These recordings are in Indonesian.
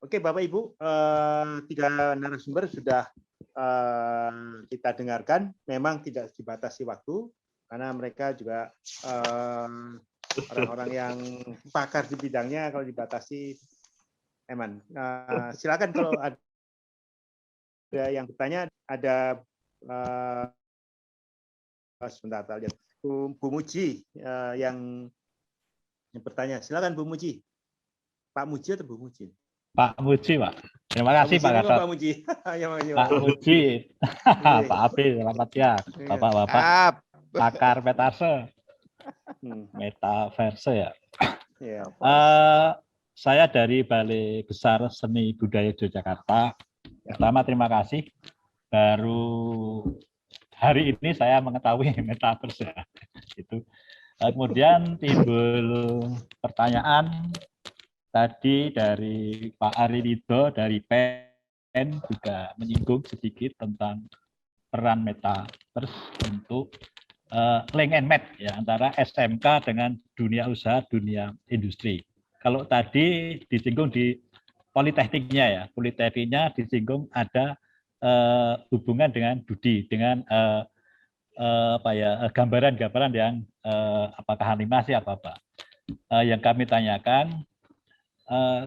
Oke, Bapak Ibu, 3 narasumber sudah kita dengarkan. Memang tidak dibatasi waktu karena mereka juga orang-orang yang pakar di bidangnya. Kalau dibatasi, Eman. Silakan kalau ada yang bertanya, ada sebentar, lihat Bu Muji yang bertanya. Silakan Bu Muji. Pak Muji atau Bu Muji? Pak Muji, Pak. Terima kasih, Pak Gatot. Pak Muji. Pak Muji. Pak Abi, selamat ya. Bapak-bapak pakar metaverse ya. Saya dari Balai Besar Seni Budaya Yogyakarta. Pertama, terima kasih. Baru hari ini saya mengetahui metaverse ya. Itu. Kemudian timbul pertanyaan tadi dari Pak Ari Ridho dari PEN juga menyinggung sedikit tentang peran metaverse untuk link and match ya antara SMK dengan dunia usaha, dunia industri. Kalau tadi disinggung di politekniknya ya, politekniknya disinggung ada hubungan dengan Budi, dengan gambaran-gambaran yang apakah animasi atau apa. Yang kami tanyakan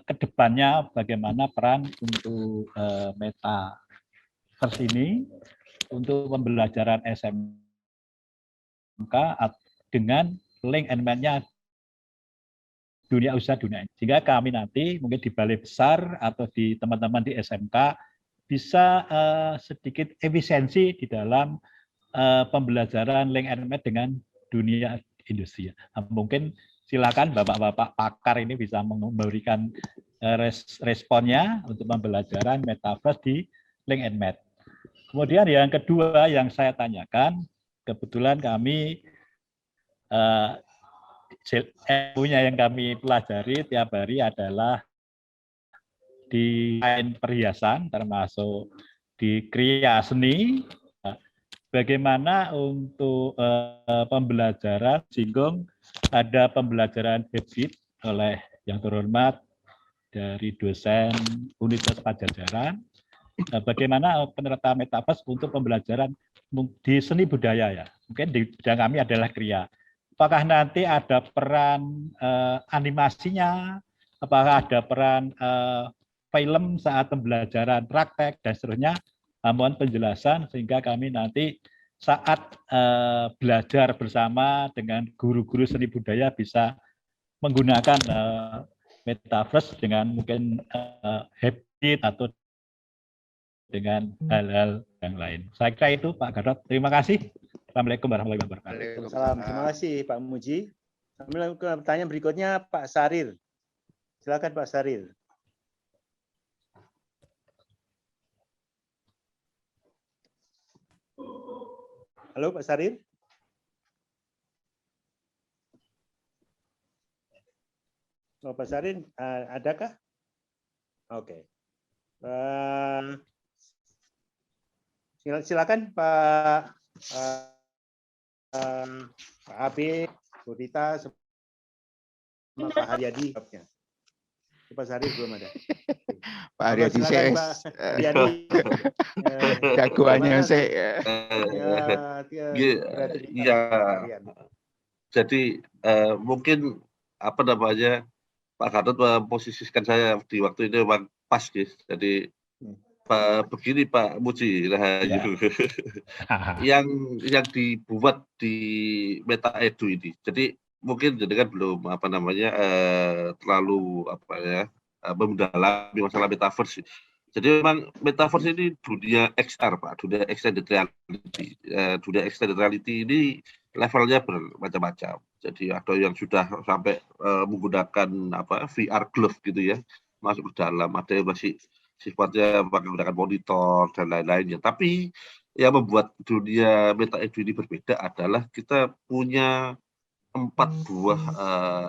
kedepannya bagaimana peran untuk metaverse ini untuk pembelajaran SMK dengan link and match-nya dunia usaha dunia ini. Sehingga kami nanti mungkin di balai besar atau di teman-teman di SMK bisa sedikit efisiensi di dalam pembelajaran link and match dengan dunia industri. Mungkin silakan bapak-bapak pakar ini bisa memberikan responnya untuk pembelajaran metaverse di link and match. Kemudian yang kedua yang saya tanyakan, kebetulan kami ilmunya yang kami pelajari tiap hari adalah di desain perhiasan, termasuk di kriya seni. Bagaimana untuk pembelajaran singgung ada pembelajaran hybrid oleh yang terhormat dari dosen Universitas Padjadjaran. Bagaimana penerta metaverse untuk pembelajaran di seni budaya ya. Mungkin di bidang kami adalah kriya. Apakah nanti ada peran animasinya? Apakah ada peran film saat pembelajaran praktek dan seterusnya? Mohon penjelasan sehingga kami nanti saat belajar bersama dengan guru-guru seni budaya bisa menggunakan metaverse dengan mungkin hybrid atau dengan hal-hal yang lain. Saya kira itu Pak Gatot. Terima kasih. Assalamualaikum warahmatullahi wabarakatuh. Waalaikumsalam. Terima kasih Pak Muji. Kami lakukan pertanyaan berikutnya Pak Sarir. Silakan Pak Sarir. Halo Pak Sarir. Oh, Pak Sarir, adakah? Oke. Silakan Pak Habib, Bu Rita, sama Pak Haryadi. Pak Sarir belum ada. Pak Haryadi jagoannya saya. Jadi mungkin apa namanya Pak Gatot memposisikan saya di waktu itu memang pas, guys. Jadi begini Pak Muji Rahayu, yang dibuat di Meta Edu ini. Jadi mungkin jadi kan belum apa namanya terlalu apa ya mendalami masalah metaverse. Jadi memang metaverse ini dunia XR Pak, dunia extended reality. Dunia extended reality ini levelnya bermacam-macam. Jadi ada yang sudah sampai menggunakan apa VR glove gitu ya, masuk ke dalam. Ada yang masih sifatnya menggunakan monitor dan lain-lainnya. Tapi yang membuat dunia Meta Edu ini berbeda adalah kita punya 4 buah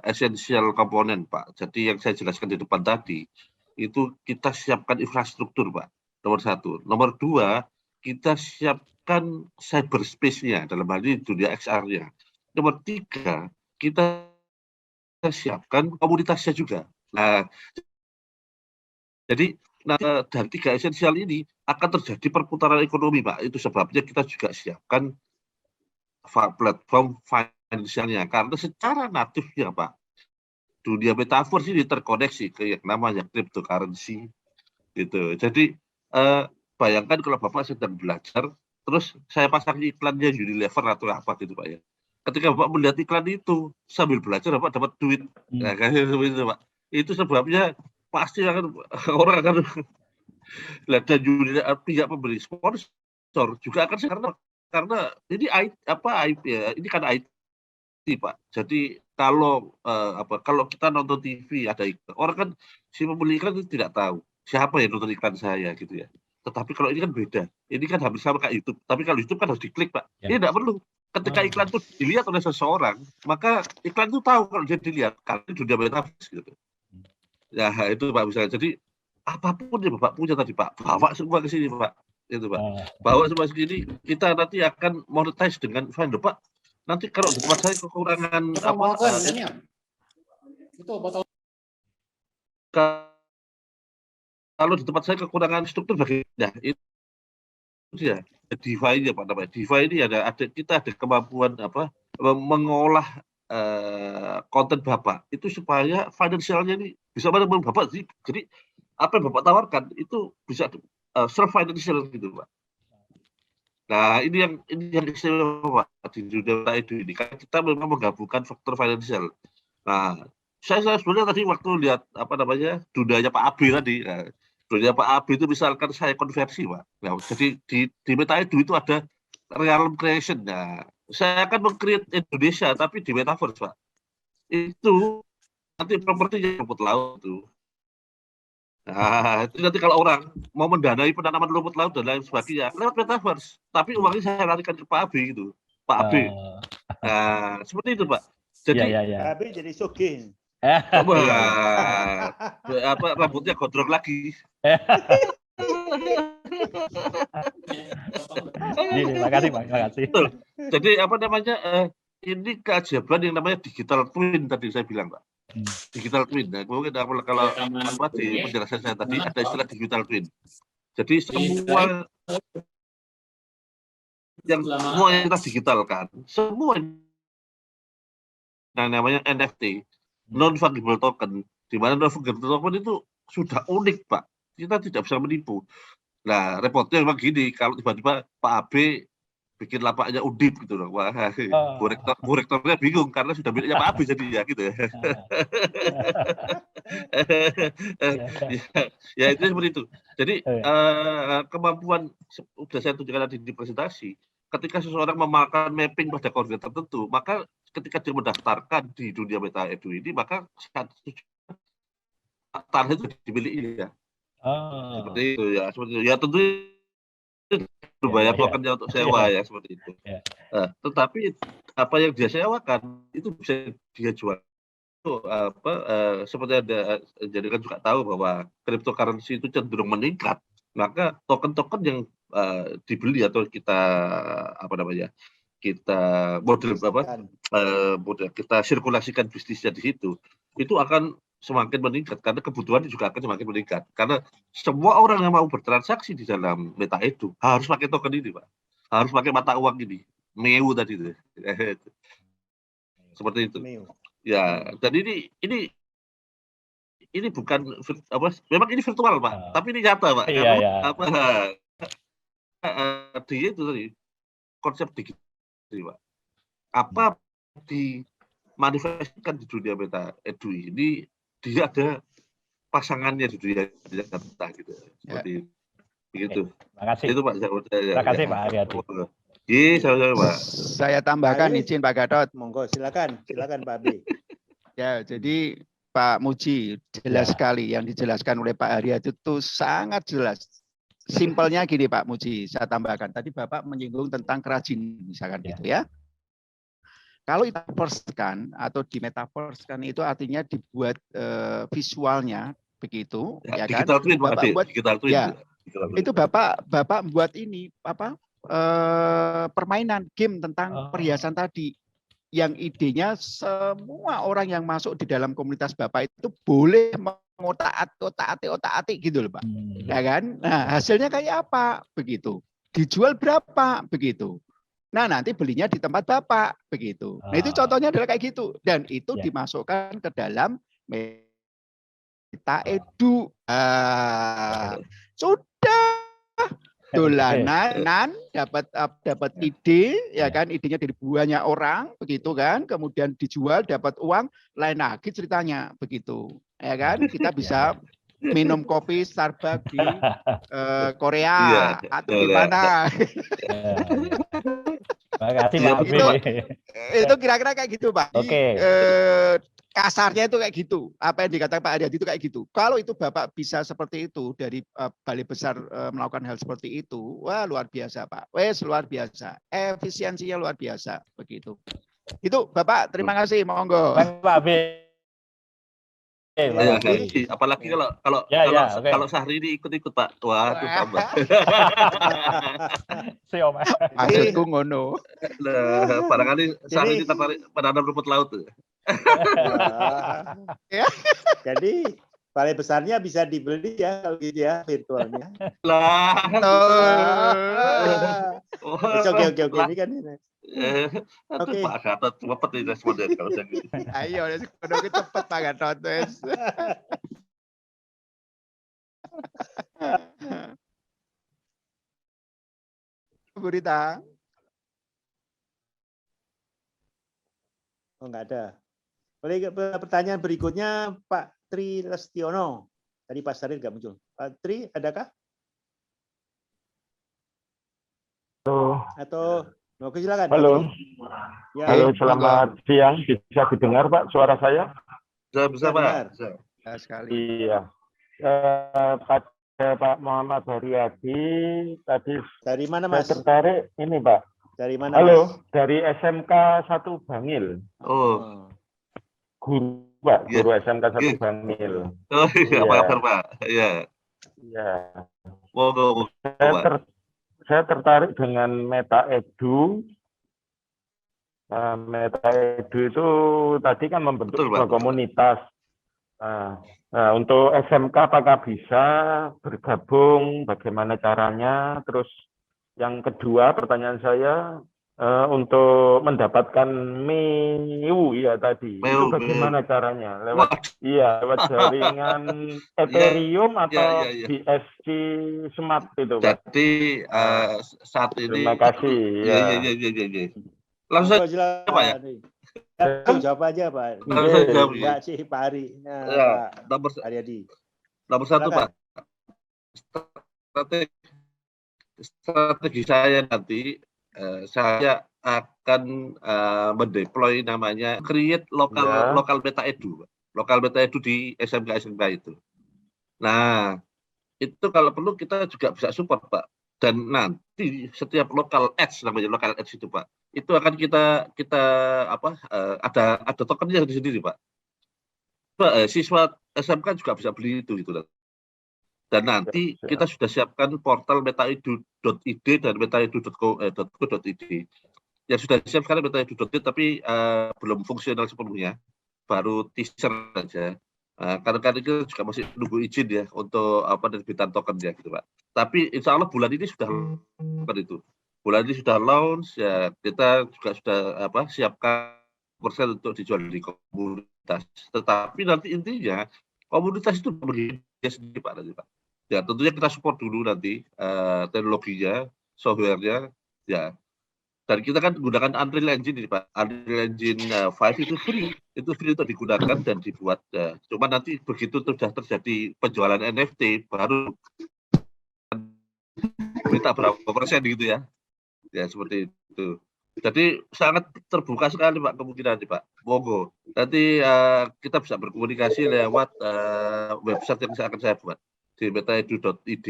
esensial komponen Pak. Jadi yang saya jelaskan di depan tadi, itu kita siapkan infrastruktur Pak, nomor 1. Nomor 2, kita siapkan cyberspace-nya, dalam hal ini dunia XR-nya. Nomor 3, kita siapkan komunitasnya juga. Nah, Jadi dan 3 esensial ini akan terjadi perputaran ekonomi, Pak. Itu sebabnya kita juga siapkan platform finansialnya. Karena secara natifnya, Pak, dunia metaverse ini terkoneksi ke yang namanya cryptocurrency. Gitu. Jadi bayangkan kalau Bapak sedang belajar, terus saya pasang iklannya Unilever atau apa gitu, Pak ya. Ketika Bapak melihat iklan itu sambil belajar, Bapak dapat duit. Nah, kayak itu, Pak. Itu sebabnya pasti orang akan dan pihak pemberi sponsor juga akan karena ini IP ya, ini kan IT, Pak. Jadi kalau kalau kita nonton TV ada iklan, orang kan si pembeli iklan itu tidak tahu siapa yang nonton iklan saya gitu ya. Tetapi kalau ini kan beda. Ini kan hampir sama kayak YouTube. Tapi kalau YouTube kan harus diklik, Pak. Ya. Ini tidak perlu. Ketika iklan itu dilihat oleh seseorang, maka iklan itu tahu kalau dia dilihat. Karena dunia metaverse gitu. Ya itu Pak misalnya. Jadi apapun yang Bapak punya tadi Pak, bawa semua ke sini Pak. Itu Pak. Bawa semua ke sini, kita nanti akan monetize dengan fine Pak. Nanti kalau di tempat saya kekurangan kalau di tempat saya kekurangan struktur bagian itu dia DeFi ya Pak namanya. DeFi ini kita ada kemampuan mengolah konten Bapak itu supaya finansialnya ini bisa menemukan Bapak. Jadi apa yang Bapak tawarkan itu bisa serve financial gitu Pak. Nah ini yang istimewa Pak di dunia itu ini karena kita memang menggabungkan faktor finansial. Nah saya sebenarnya tadi waktu lihat dunianya Pak Abi tadi. Nah, dunia Pak Abi itu misalkan saya konversi Pak. Nah, jadi di MetaEdu itu ada realm creation. Nah, saya akan meng-create Indonesia tapi di metaverse Pak. Itu nanti propertinya rumput laut tuh. Nah, itu nanti kalau orang mau mendanai penanaman rumput laut dan lain sebagainya lewat metaverse, tapi uangnya saya larikan ke Pak Abi gitu, Pak Abi. Nah, seperti itu Pak. Jadi Pak Abi jadi sugih. Rambutnya gondrong lagi. Makasih Pak, makasih. Jadi ini keajaiban yang namanya digital twin tadi saya bilang Pak. Digital twin. Nah, mungkin kalau di penjelasan saya tadi ada istilah digital twin. Jadi semua yang kita digitalkan, semua yang namanya NFT, non fungible token, di mana non fungible token itu sudah unik Pak. Kita tidak bisa menipu. Nah, repotnya memang gini, kalau tiba-tiba Pak AB bikin lapaknya Undip gitu loh. Wah, Bu rektornya bingung karena sudah miliknya Pak AB jadi ya gitu ya. Ya itu seperti itu. Jadi kemampuan sudah saya tunjukkan tadi di presentasi, ketika seseorang memakan mapping pada koordinat tertentu, maka ketika dia mendaftarkan di dunia MetaEdu ini, maka tanah itu dimiliki ya. Seperti itu ya, seperti itu. Ya tentu berbayar tokennya untuk sewa ya seperti itu. Tetapi apa yang dia sewakan itu bisa dia jual. Seperti ada jadi kan juga tahu bahwa cryptocurrency itu cenderung meningkat. Maka token-token yang dibeli atau kita kita model kita sirkulasikan bisnisnya di situ, itu akan semakin meningkat karena kebutuhan juga akan semakin meningkat karena semua orang yang mau bertransaksi di dalam MetaEdu harus pakai token ini Pak, harus pakai mata uang ini MEU tadi itu seperti itu ya. Dan ini bukan memang ini virtual Pak, tapi ini nyata Pak. Dia itu tadi konsep digital Pak. Apa dimanifestasikan di dunia MetaEdu ini dia ada pasangannya di dunia nyata gitu. Seperti begitu. Makasih. Itu Pak. Terima kasih Pak Haryadi. Pak. Saya tambahkan izin Pak Gatot. Monggo silakan Pak Abi. Ya, jadi Pak Muji jelas sekali yang dijelaskan oleh Pak Haryadi itu sangat jelas. Simpelnya gini Pak Muji, saya tambahkan. Tadi Bapak menyinggung tentang kerajinan misalkan gitu ya. Kalau itu metaverse-kan atau di metaverse-kan itu artinya dibuat visualnya begitu, ya kan? Digital twin, Bapak buat, digital twin. Ya, itu Bapak buat ini permainan game tentang perhiasan tadi. Yang idenya semua orang yang masuk di dalam komunitas Bapak itu boleh otak-atik gitu loh Pak. Ya kan? Nah, hasilnya kayak apa? Begitu. Dijual berapa? Begitu. Nah, nanti belinya di tempat Bapak. Begitu. Nah, itu contohnya adalah kayak gitu. Dan itu dimasukkan ke dalam Meta Edu. Sudah. Dolanan dapat ide ya kan, idenya dari banyak orang begitu kan, kemudian dijual dapat uang, lain lagi ceritanya begitu ya kan. Kita bisa minum kopi Starbucks di Korea atau di mana. Makasih Pak. Itu kira-kira kayak gitu Pak. Oke. Kasarnya itu kayak gitu. Apa yang dikatakan Pak Aryadi itu kayak gitu. Kalau itu Bapak bisa seperti itu dari Balai Besar melakukan hal seperti itu, wah luar biasa Pak. Wes luar biasa. Efisiensinya luar biasa begitu. Itu Bapak, terima kasih. Monggo. Pak B. Apalagi kalau Sahri ini ikut-ikut Pak. Waduh tambah. Maksudku ngono. Nah, barangkali Sahri ini tertarik menanam rumput laut tuh. Jadi balai besarnya bisa dibeli ya kalau gitu ya virtualnya. Oke ini kan ini. Oke. Pak Gatot cepet nih responnya kalau saya gitu. Ayo, cepet Pak Gatot. Bu Rita. Oh, enggak ada. Boleh pertanyaan berikutnya Pak Tri Lestiono. Tadi Pak Saril nggak muncul. Pak Tri, adakah? Atau oke, silakan. Halo. Ya, halo, selamat siang. Bisa didengar Pak suara saya? Bisa Pak. Bisa. Sekali. Iya. Pada Pak Muhammad Haryadi tadi dari mana Mas? Saya tertarik ini Pak. Dari mana? Halo, Mas? dari SMK 1 Bangil. Oh. Guru Pak, guru SMK 1 Bangil. Oh iya, apa kabar Pak? Iya. Iya. Monggo. Saya tertarik dengan Meta Edu. Meta Edu itu tadi kan membentuk sebuah komunitas. Nah, untuk SMK apakah bisa bergabung? Bagaimana caranya? Terus yang kedua pertanyaan saya untuk mendapatkan MEU ya tadi. Itu bagaimana caranya? Lewat jaringan Ethereum atau BSC Smart itu Pak. Jadi saat ini terima kasih. Iya. Langsung saja Pak ya. Jawab aja Pak. Langsung jawab Pak Cik Pak Ari. Ya, nomor Aryadi. Nomor satu Pak. Strategi saya nanti saya akan mendeploy namanya create lokal Meta Edu. Lokal Meta Edu di SMK itu. Nah, itu kalau perlu kita juga bisa support Pak. Dan nanti setiap lokal edge namanya lokal edge itu Pak, itu akan kita ada tokennya di sendiri Pak. Siswa SMK juga bisa beli itu gitu. Dan nanti kita sudah siapkan portal metaedu.id dan metaedu.co.id. Yang sudah siap sekarang metaedu.id tapi belum fungsional sepenuhnya, baru teaser saja. Karena kita juga masih nunggu izin ya untuk penerbitan token ya gitu Pak. Tapi insya Allah bulan ini sudah bulan ini sudah launch ya, kita juga sudah siapkan persen untuk dijual di komunitas. Tetapi nanti intinya komunitas itu berdiri sendiri Pak nanti Pak. Ya tentunya kita support dulu nanti teknologinya, softwarenya ya. Dan kita kan menggunakan Unreal Engine ini Pak. Unreal Engine 5 itu free untuk digunakan dan dibuat. Cuma nanti begitu sudah terjadi penjualan NFT baru minta berapa persen gitu ya. Ya seperti itu. Jadi sangat terbuka sekali Pak kemungkinan Pak. Monggo. Nanti kita bisa berkomunikasi lewat website yang akan saya buat di metaedu.id.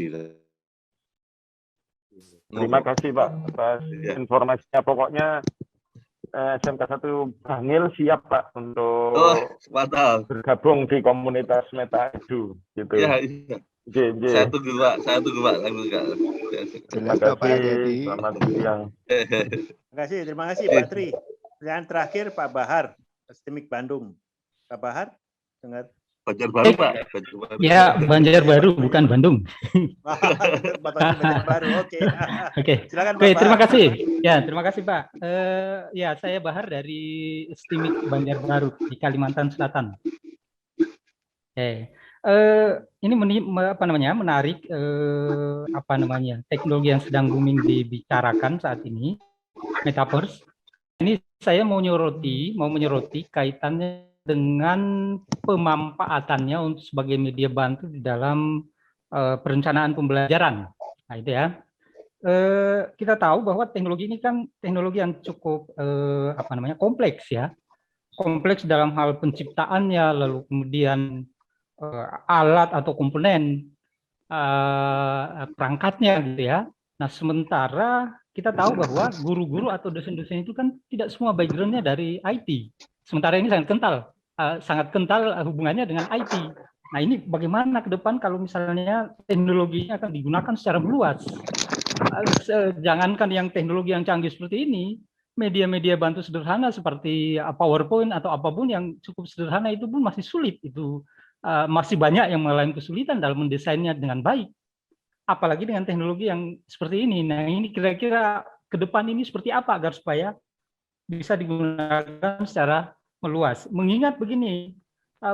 Terima kasih Pak atas informasinya. Pokoknya SMK 1 Bangil siap Pak untuk bergabung di komunitas Meta Edu gitu. Iya. Saya tunggu Pak. Terima kasih. Selamat siang. Terima kasih Pak Tri. Pertanyaan terakhir Pak Bahar, Sistemik Bandung. Pak Bahar, dengar Banjarbaru, Pak. Banjarbaru. Ya, Banjarbaru, bukan Bandung. Banjarbaru, oke. Oke. Silakan Pak. Oke, terima kasih. Ya, terima kasih Pak. Ya, saya Bahar dari STIMIK Banjarbaru di Kalimantan Selatan. Oke. Ini menarik teknologi yang sedang booming dibicarakan saat ini, metaverse. Ini saya mau menyoroti kaitannya dengan pemanfaatannya untuk sebagai media bantu di dalam perencanaan pembelajaran. Nah, itu ya. Kita tahu bahwa teknologi ini kan teknologi yang cukup kompleks ya. Kompleks dalam hal penciptaannya, lalu kemudian alat atau komponen perangkatnya gitu ya. Nah, sementara kita tahu bahwa guru-guru atau dosen-dosen itu kan tidak semua background-nya dari IT. Sementara ini sangat kental hubungannya dengan IT. Nah, ini bagaimana ke depan kalau misalnya teknologinya akan digunakan secara meluas? Jangankan yang teknologi yang canggih seperti ini, media-media bantu sederhana seperti PowerPoint atau apapun yang cukup sederhana itu pun masih sulit. Masih banyak yang mengalami kesulitan dalam mendesainnya dengan baik. Apalagi dengan teknologi yang seperti ini. Nah, ini kira-kira ke depan ini seperti apa agar supaya bisa digunakan secara meluas. Mengingat begini,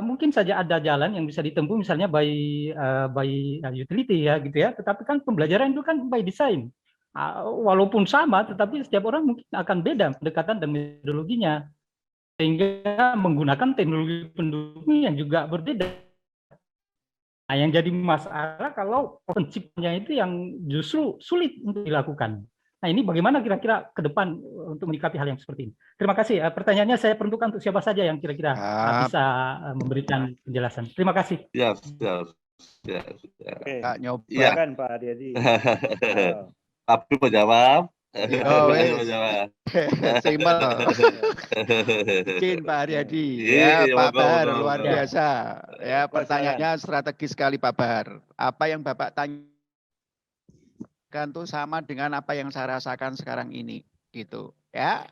mungkin saja ada jalan yang bisa ditempuh misalnya by utility ya gitu ya. Tetapi kan pembelajaran itu kan by design. Walaupun sama, tetapi setiap orang mungkin akan beda pendekatan dan metodologinya. Sehingga menggunakan teknologi pendukung yang juga berbeda. Nah, yang jadi masalah kalau penciptanya itu yang justru sulit untuk dilakukan. Nah, ini bagaimana kira-kira ke depan untuk menyikapi hal yang seperti ini? Terima kasih. Pertanyaannya saya peruntukkan untuk siapa saja yang kira-kira bisa memberikan penjelasan. Terima kasih. Ya. Oke. Silakan Pak Aryadi. Tapi menjawab. Simpel. Mungkin Pak Aryadi, ya Pak Bahar luar biasa. Ya, pertanyaannya strategis sekali Pak Bahar. Apa yang Bapak tanyakan itu sama dengan apa yang saya rasakan sekarang ini, gitu. Ya.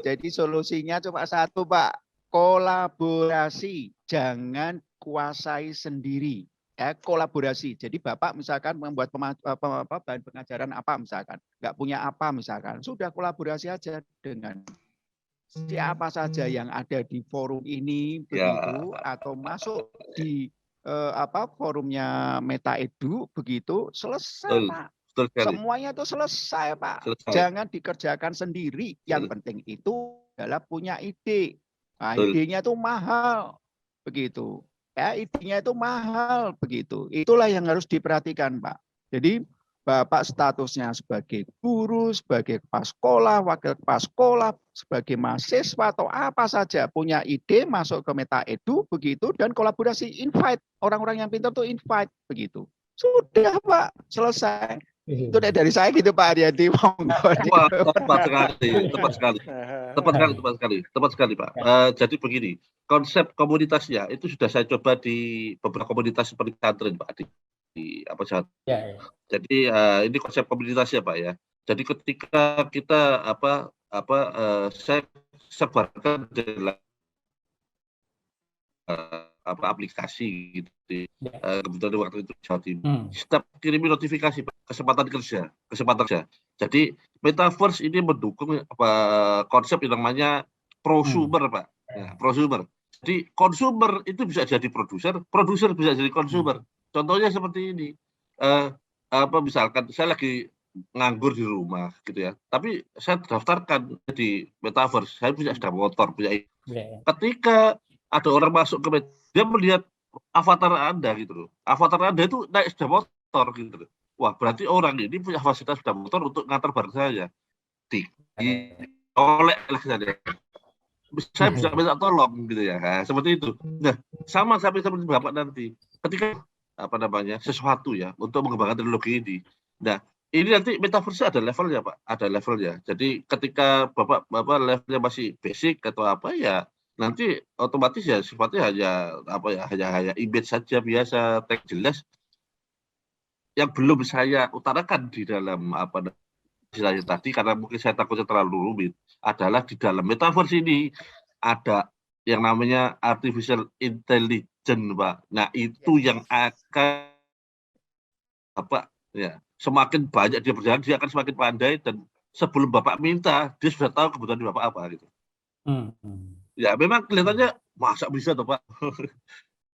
Jadi solusinya cuma satu Pak, kolaborasi, jangan kuasai sendiri. Kolaborasi. Jadi Bapak misalkan membuat bahan pengajaran apa misalkan, nggak punya apa misalkan, sudah kolaborasi aja dengan siapa saja yang ada di forum ini begitu, atau masuk di forumnya Meta Edu begitu, selesai Pak. Semuanya itu selesai Pak. Jangan dikerjakan sendiri. Yang penting itu adalah punya ide. Nah, idenya itu mahal begitu. Ya, idenya itu mahal begitu. Itulah yang harus diperhatikan, Pak. Jadi Bapak statusnya sebagai guru, sebagai kepala sekolah, wakil kepala sekolah, sebagai mahasiswa atau apa saja punya ide masuk ke Meta Edu begitu, dan kolaborasi, invite orang-orang yang pintar tuh invite begitu. Sudah Pak, selesai. Itu dari saya gitu Pak Aryadi. Wah, tepat sekali Pak. Jadi begini, konsep komunitasnya itu sudah saya coba di beberapa komunitas seperti pesantren Pak di apa saat. Jadi ini konsep komunitasnya Pak ya. Jadi ketika kita saya sebarkan dalam aplikasi gitu. Kebetulan waktu itu Jawa Timur. Setiap kirimi notifikasi kesempatan kerja. Jadi metaverse ini mendukung konsep yang namanya prosumer Pak. Ya, prosumer. Jadi konsumer itu bisa jadi produser bisa jadi konsumer. Contohnya seperti ini. Misalkan saya lagi nganggur di rumah gitu ya. Tapi saya daftarkan di metaverse. Saya punya sepeda motor, ketika ada orang masuk ke dia melihat avatar Anda gitu loh. Avatar Anda itu naik sepeda motor gitu loh. Wah, berarti orang ini punya fasilitas sepeda motor untuk ngantar barang saya. Oleh saya bisa minta tolong gitu ya. Nah, seperti itu. Nah, sama seperti Bapak nanti. Ketika sesuatu ya untuk mengembangkan teknologi ini. Nah, ini nanti metaverse ada levelnya Pak, ada levelnya. Jadi ketika Bapak levelnya masih basic atau apa ya, nanti otomatis ya sifatnya hanya image saja biasa, teks jelas. Yang belum saya utarakan di dalam istilahnya tadi, karena mungkin saya takutnya terlalu rumit, adalah di dalam metaverse ini ada yang namanya artificial intelligence, Pak. Nah, itu yang akan ya, semakin banyak dia berjalan, dia akan semakin pandai, dan sebelum Bapak minta, dia sudah tahu kebutuhan Bapak apa gitu. Ya, memang kelihatannya masa bisa toh, Pak.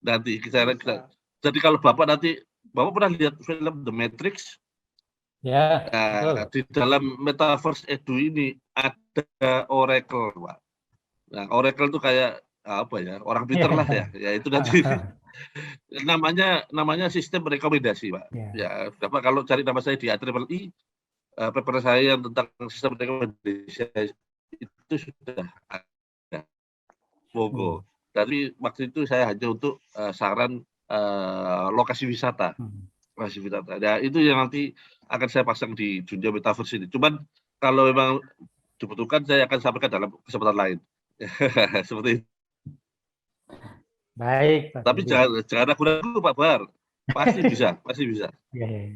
Nanti kita jadi kalau Bapak pernah lihat film The Matrix? Ya, Nah, di dalam Metaverse Edu ini ada Oracle, Pak. Nah, Oracle itu kayak apa ya, orang pinter lah ya. Ya itu nanti namanya sistem rekomendasi, Pak. Ya, Bapak kalau cari nama saya di IEEE, paper saya yang tentang sistem rekomendasi itu sudah ada. Monggo. Tapi waktu itu saya hanya untuk saran lokasi wisata. Lokasi wisata. Ya, itu yang nanti akan saya pasang di dunia metaverse ini. Cuman kalau memang dibutuhkan, saya akan sampaikan dalam kesempatan lain. Seperti itu. Baik, Pak. Tapi jangan ragu-ragu, Pak Bahar. Pasti bisa, pasti bisa.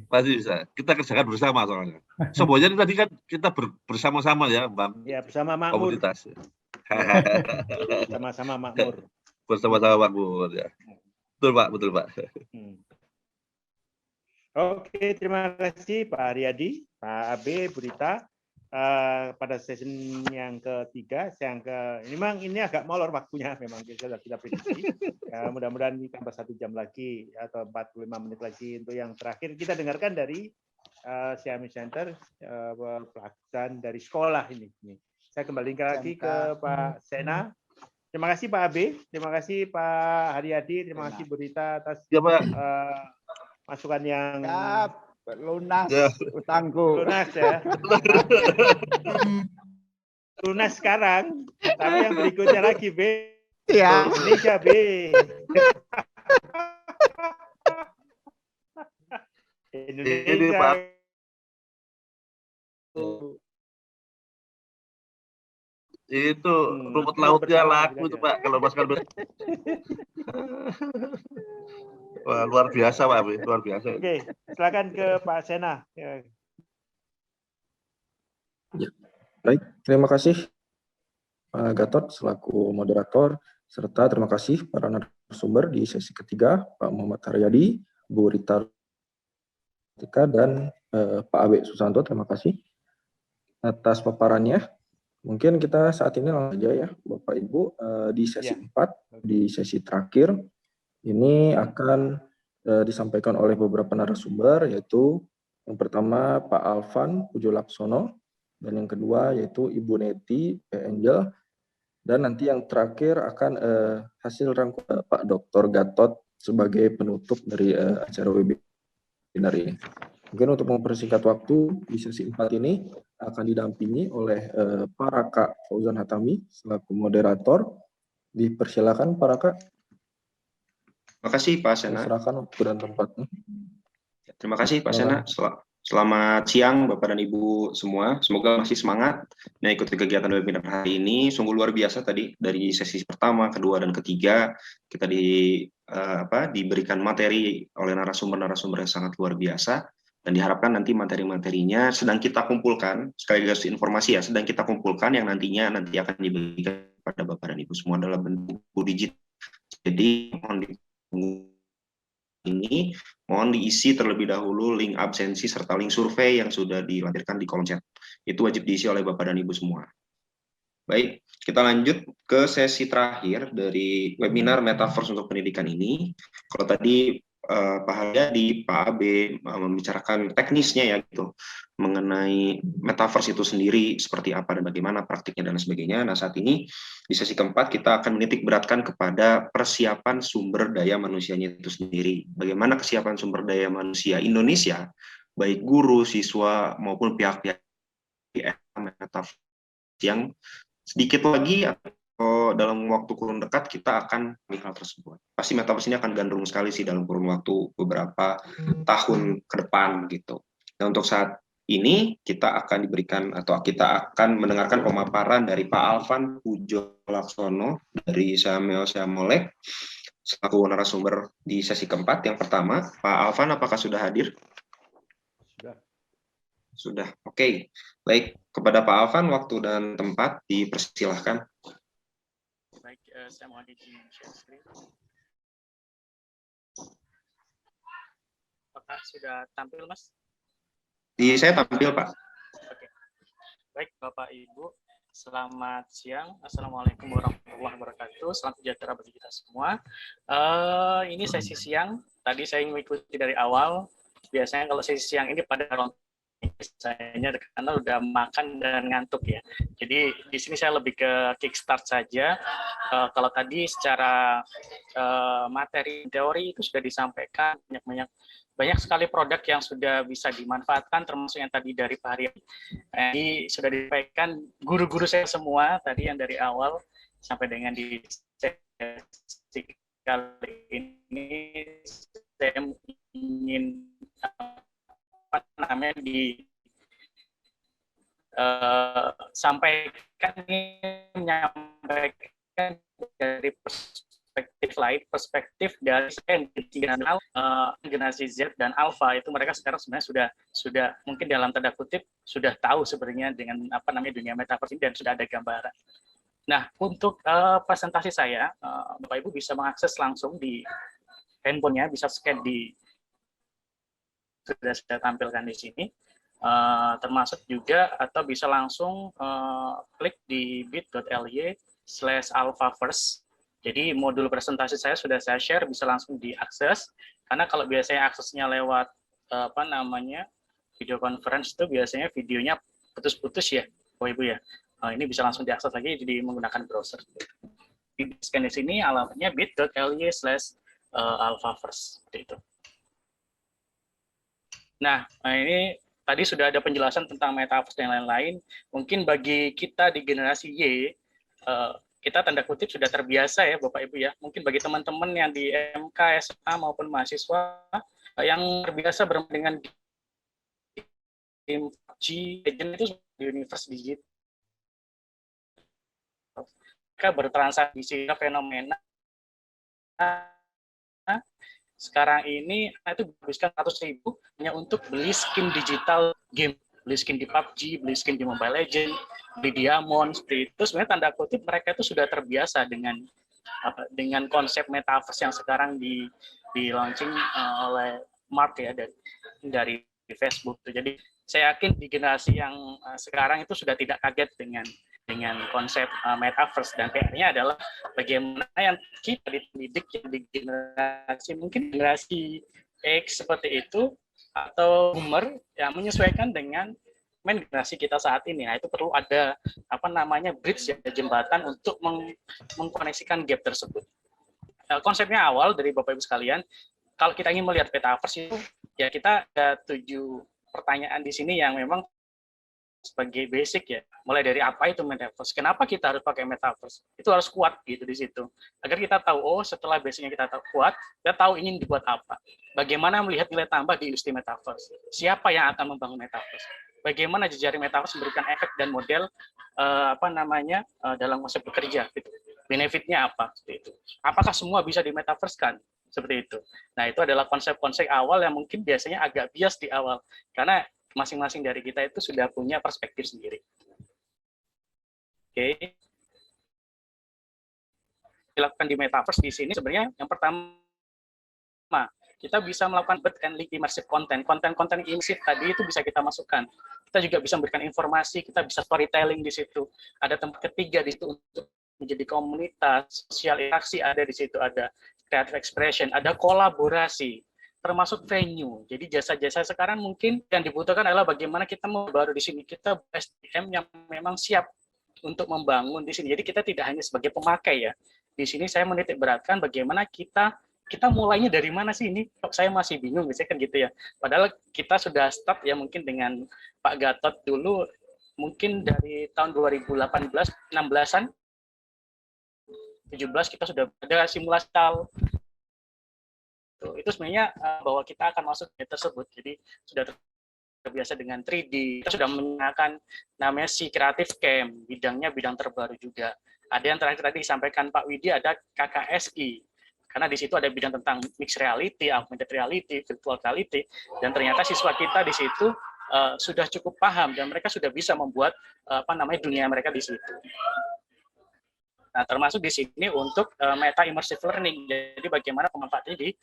Pasti bisa. Kita kerjakan bersama soalnya. Semuanya tadi kan kita bersama-sama ya, Bang. Ya, bersama makmur. Komunitas. Sama-sama makmur. Bersama-sama makmur ya. Betul, Pak, betul, Pak. Oke, terima kasih Pak Haryadi, Pak Abe, Bu Rita. Pada sesi yang ketiga, memang ini agak molor waktunya, memang kita prediksi. Ya, mudah-mudahan tambah 1 jam lagi atau 45 menit lagi untuk yang terakhir. Kita dengarkan dari Xiaomi Center, pelaksanaan dari sekolah ini. Saya kembali lagi ke Pak Sena. Terima kasih Pak Abe, terima kasih Pak Haryadi, terima kasih Bu Rita atas masukan yang lunas utangku. Lunas ya. Lunas sekarang, tapi yang berikutnya lagi B. Ya. Indonesia B. Indonesia. Itu rumput lautnya laku itu, Pak, kalau Mas Kalbet. Wah, luar biasa, Pak, luar biasa. Oke, silakan ke Pak Sena. Ya, baik, terima kasih Pak Gatot selaku moderator, serta terima kasih para narasumber di sesi ketiga, Pak Muhammad Haryadi, Bu Rita dan Pak Abe Susanto. Terima kasih atas paparannya. Mungkin kita saat ini langsung saja ya, Bapak Ibu, di sesi 4, di sesi terakhir, ini akan disampaikan oleh beberapa narasumber, yaitu yang pertama Pak Alvan Pujo Laksono, dan yang kedua yaitu Ibu Neti P. Angel, dan nanti yang terakhir akan hasil rangkuman Pak Dr. Gatot sebagai penutup dari acara webinar ini. Mungkin untuk mempersingkat waktu, di sesi 4 ini akan didampingi oleh Pak Raka Fauzan Hatami selaku moderator. Dipersilakan Pak Raka. Terima kasih Pak Sena. Silakan waktu dan tempatnya. Terima kasih Pak Sena. Selamat siang Bapak dan Ibu semua. Semoga masih semangat mengikuti kegiatan webinar hari ini. Sungguh luar biasa tadi dari sesi pertama, kedua, dan ketiga kita diberikan materi oleh narasumber-narasumber yang sangat luar biasa. Dan diharapkan nanti materi-materinya sedang kita kumpulkan, sekaligus informasi ya, sedang kita kumpulkan yang nanti akan diberikan kepada Bapak dan Ibu semua dalam bentuk buku digital. Jadi mohon diisi terlebih dahulu link absensi serta link survei yang sudah dilampirkan di kolom chat. Itu wajib diisi oleh Bapak dan Ibu semua. Baik, kita lanjut ke sesi terakhir dari webinar Metaverse untuk pendidikan ini. Kalau tadi Pak Haryadi, Pak Abe membicarakan teknisnya ya gitu, mengenai Metaverse itu sendiri seperti apa dan bagaimana praktiknya dan sebagainya. Nah, saat ini di sesi keempat kita akan menitik beratkan kepada persiapan sumber daya manusianya itu sendiri. Bagaimana kesiapan sumber daya manusia Indonesia, baik guru, siswa maupun pihak-pihak Metaverse yang sedikit lagi atau dalam waktu kurun dekat kita akan melihat hal tersebut. Pasti Metaverse ini akan gandrung sekali sih dalam kurun waktu beberapa tahun ke depan gitu. Nah, untuk saat ini kita akan diberikan atau kita akan mendengarkan pemaparan dari Pak Alvan Pujo Laksono dari Siamolek selaku narasumber di sesi keempat. Yang pertama, Pak Alvan apakah sudah hadir? Sudah. Oke. Baik, kepada Pak Alvan waktu dan tempat dipersilahkan. Baik, Saya mohon izin share screen. Apakah sudah tampil, Mas? Saya tampil, Pak. Oke. Baik, Bapak Ibu, selamat siang. Assalamualaikum warahmatullahi wabarakatuh. Salam sejahtera bagi kita semua. Ini sesi siang. Tadi saya mengikuti dari awal. Biasanya kalau sesi siang ini pada saya karena udah makan dan ngantuk ya. Jadi di sini saya lebih ke kickstart saja. Kalau tadi secara materi teori itu sudah disampaikan banyak sekali produk yang sudah bisa dimanfaatkan, termasuk yang tadi dari Pak Haryadi. Ini sudah disampaikan guru-guru saya semua tadi yang dari awal sampai dengan di sesi kali ini saya ingin sampaikan menyampaikan dari perspektif lain, perspektif dari generasi Z dan Alpha itu mereka sekarang sebenarnya sudah mungkin dalam tanda kutip sudah tahu sebenarnya dengan dunia metaverse ini dan sudah ada gambaran. Nah, untuk presentasi saya, Bapak Ibu bisa mengakses langsung di handphonenya, bisa scan di sudah saya tampilkan di sini, termasuk juga atau bisa langsung klik di bit.ly/alphaverse. Jadi modul presentasi saya sudah saya share, bisa langsung diakses. Karena kalau biasanya aksesnya lewat video conference itu biasanya videonya putus-putus ya, Bapak Ibu ya. Ini bisa langsung diakses lagi jadi menggunakan browser. Di scan di sini alamatnya bit.ly/alphaverse seperti itu. Nah, ini tadi sudah ada penjelasan tentang metaverse dan lain-lain. Mungkin bagi kita di generasi Y, kita tanda kutip sudah terbiasa ya Bapak Ibu ya. Mungkin bagi teman-teman yang di MK, SMA maupun mahasiswa yang terbiasa bermain dengan game PUBG, Legend itu di universe digital. Mereka bertransaksi fenomena. Sekarang ini itu habiskan 100.000 hanya untuk beli skin digital game, beli skin di PUBG, beli skin di Mobile Legends, beli diamond, seperti itu. Sebenarnya tanda kutip mereka itu sudah terbiasa dengan konsep metaverse yang sekarang di launching oleh Mark ya dari Facebook. Jadi saya yakin di generasi yang sekarang itu sudah tidak kaget dengan konsep metaverse, dan PR-nya adalah bagaimana yang kita dididik di generasi mungkin generasi X seperti itu atau boomer yang menyesuaikan dengan generasi kita saat ini. Nah, itu perlu ada bridge ya, jembatan untuk mengkoneksikan gap tersebut. Konsepnya awal dari Bapak Ibu sekalian, kalau kita ingin melihat metaverse itu ya kita ada 7 pertanyaan di sini yang memang sebagai basic ya, mulai dari apa itu metaverse, kenapa kita harus pakai metaverse, itu harus kuat gitu di situ, agar kita tahu setelah basicnya kita kuat, kita tahu ingin dibuat apa, bagaimana melihat nilai tambah di industri metaverse, siapa yang akan membangun metaverse, bagaimana jejaring metaverse memberikan efek dan model dalam konsep bekerja gitu, benefitnya apa seperti itu, apakah semua bisa di metaverse kan seperti itu. Nah, itu adalah konsep-konsep awal yang mungkin biasanya agak bias di awal karena masing-masing dari kita itu sudah punya perspektif sendiri. Oke. Dilakukan di metaverse di sini sebenarnya yang pertama kita bisa melakukan bit and link immersive content. Konten-konten immersive tadi itu bisa kita masukkan. Kita juga bisa memberikan informasi, kita bisa storytelling di situ. Ada tempat ketiga di situ untuk menjadi komunitas, sosial interaksi ada di situ, ada creative expression, ada kolaborasi, termasuk venue. Jadi jasa-jasa sekarang mungkin yang dibutuhkan adalah bagaimana kita baru di sini kita SDM yang memang siap untuk membangun di sini. Jadi kita tidak hanya sebagai pemakai ya. Di sini saya menitik beratkan bagaimana kita mulainya dari mana sih ini? Saya masih bingung biasanya kan gitu ya. Padahal kita sudah start ya mungkin dengan Pak Gatot dulu mungkin dari tahun 2018 16-an 17 kita sudah ada simulasi itu sebenarnya bahwa kita akan masuk ke tersebut. Jadi sudah terbiasa dengan 3D. Kita sudah menggunakan namanya si Creative Camp, bidangnya bidang terbaru juga. Ada yang terakhir tadi disampaikan Pak Widi, ada KKSI. Karena di situ ada bidang tentang mixed reality, augmented reality, virtual reality, dan ternyata siswa kita di situ sudah cukup paham dan mereka sudah bisa membuat dunia mereka di situ. Nah, termasuk di sini untuk meta immersive learning. Jadi bagaimana pemanfaatnya di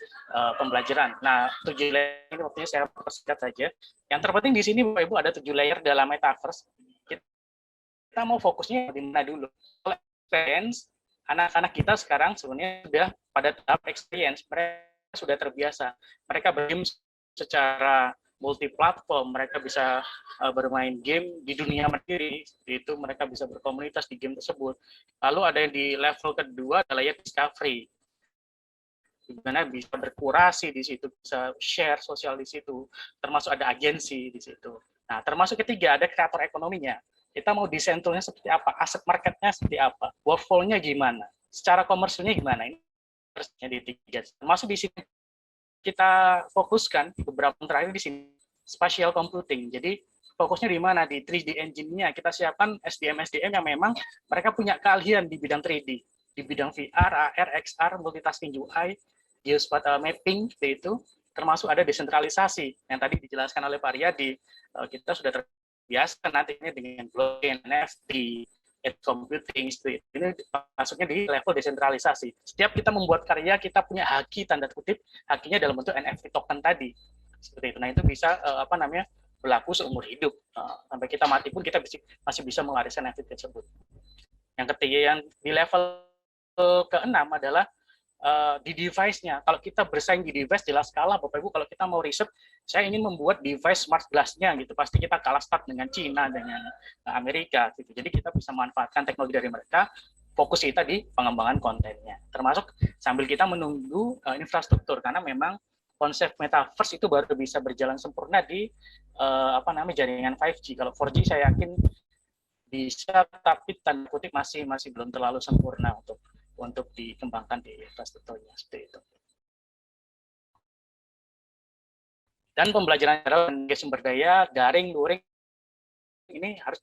pembelajaran. Nah, 7 layer ini waktunya saya persingkat saja. Yang terpenting di sini Bapak Ibu ada 7 layer dalam metaverse. Kita mau fokusnya di mana dulu? Experience, anak-anak kita sekarang sebenarnya sudah pada tahap experience, mereka sudah terbiasa. Mereka bergame secara multi platform, mereka bisa bermain game di dunia mandiri, itu mereka bisa berkomunitas di game tersebut. Lalu ada yang di level kedua adalah layer discovery, di mana bisa berkurasi di situ, bisa share sosial di situ, termasuk ada agensi di situ. Nah, termasuk ketiga ada kreator ekonominya. Kita mau desain toolnya seperti apa, aset marketnya seperti apa, workflow-nya gimana, secara komersilnya gimana, ini harusnya di tiga. Termasuk di sini kita fokuskan beberapa terakhir di sini spatial computing. Jadi fokusnya di mana? Di 3D engine-nya. Kita siapkan SDM yang memang mereka punya keahlian di bidang 3D, di bidang VR, AR, XR, multitasking UI, geospatial mapping, itu termasuk ada desentralisasi yang tadi dijelaskan oleh Pak Riyadi. Kita sudah terbiasa nantinya dengan blockchain, NFT, edge computing, ini masuknya di level desentralisasi. Setiap kita membuat karya, kita punya haki, tanda kutip, hakinya dalam bentuk NFT token tadi. Seperti itu. Nah, itu bisa berlaku seumur hidup. Sampai kita mati pun kita masih bisa mewariskan NFT tersebut. Yang ketiga, yang di level ke-6 adalah di device-nya. Kalau kita bersaing di device, jelas kalah Bapak Ibu. Kalau kita mau riset, saya ingin membuat device smart glass-nya gitu, pasti kita kalah start dengan Cina, dengan Amerika gitu. Jadi kita bisa memanfaatkan teknologi dari mereka, fokus kita di pengembangan kontennya. Termasuk sambil kita menunggu infrastruktur, karena memang konsep metaverse itu baru bisa berjalan sempurna di jaringan 5G. Kalau 4G saya yakin bisa, tapi tanda kutip masih belum terlalu sempurna untuk dikembangkan di infrastrukturnya, seperti itu. Dan pembelajaran sebagai sumber daya, daring, luring, ini harus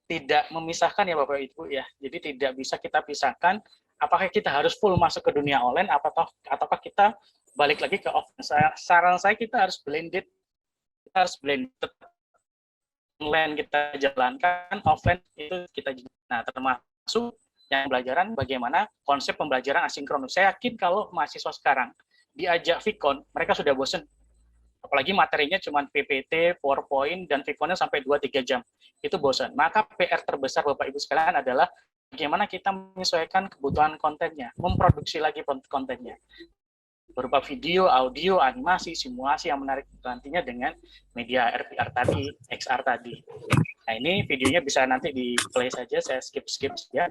tidak memisahkan ya Bapak Ibu ya. Jadi tidak bisa kita pisahkan, apakah kita harus full masuk ke dunia online, ataukah kita balik lagi ke offline. Saran saya kita harus blended, online kita jalankan, offline itu kita. Nah, termasuk yang pembelajaran bagaimana konsep pembelajaran asinkronus. Saya yakin kalau mahasiswa sekarang diajak Vicon, mereka sudah bosan. Apalagi materinya cuma PPT, PowerPoint, dan Viconnya sampai 2-3 jam. Itu bosan. Maka PR terbesar Bapak Ibu sekalian adalah bagaimana kita menyesuaikan kebutuhan kontennya, memproduksi lagi kontennya. Berupa video, audio, animasi, simulasi yang menarik nantinya dengan media RPR tadi, XR tadi. Nah, ini videonya bisa nanti di-play saja, saya skip ya.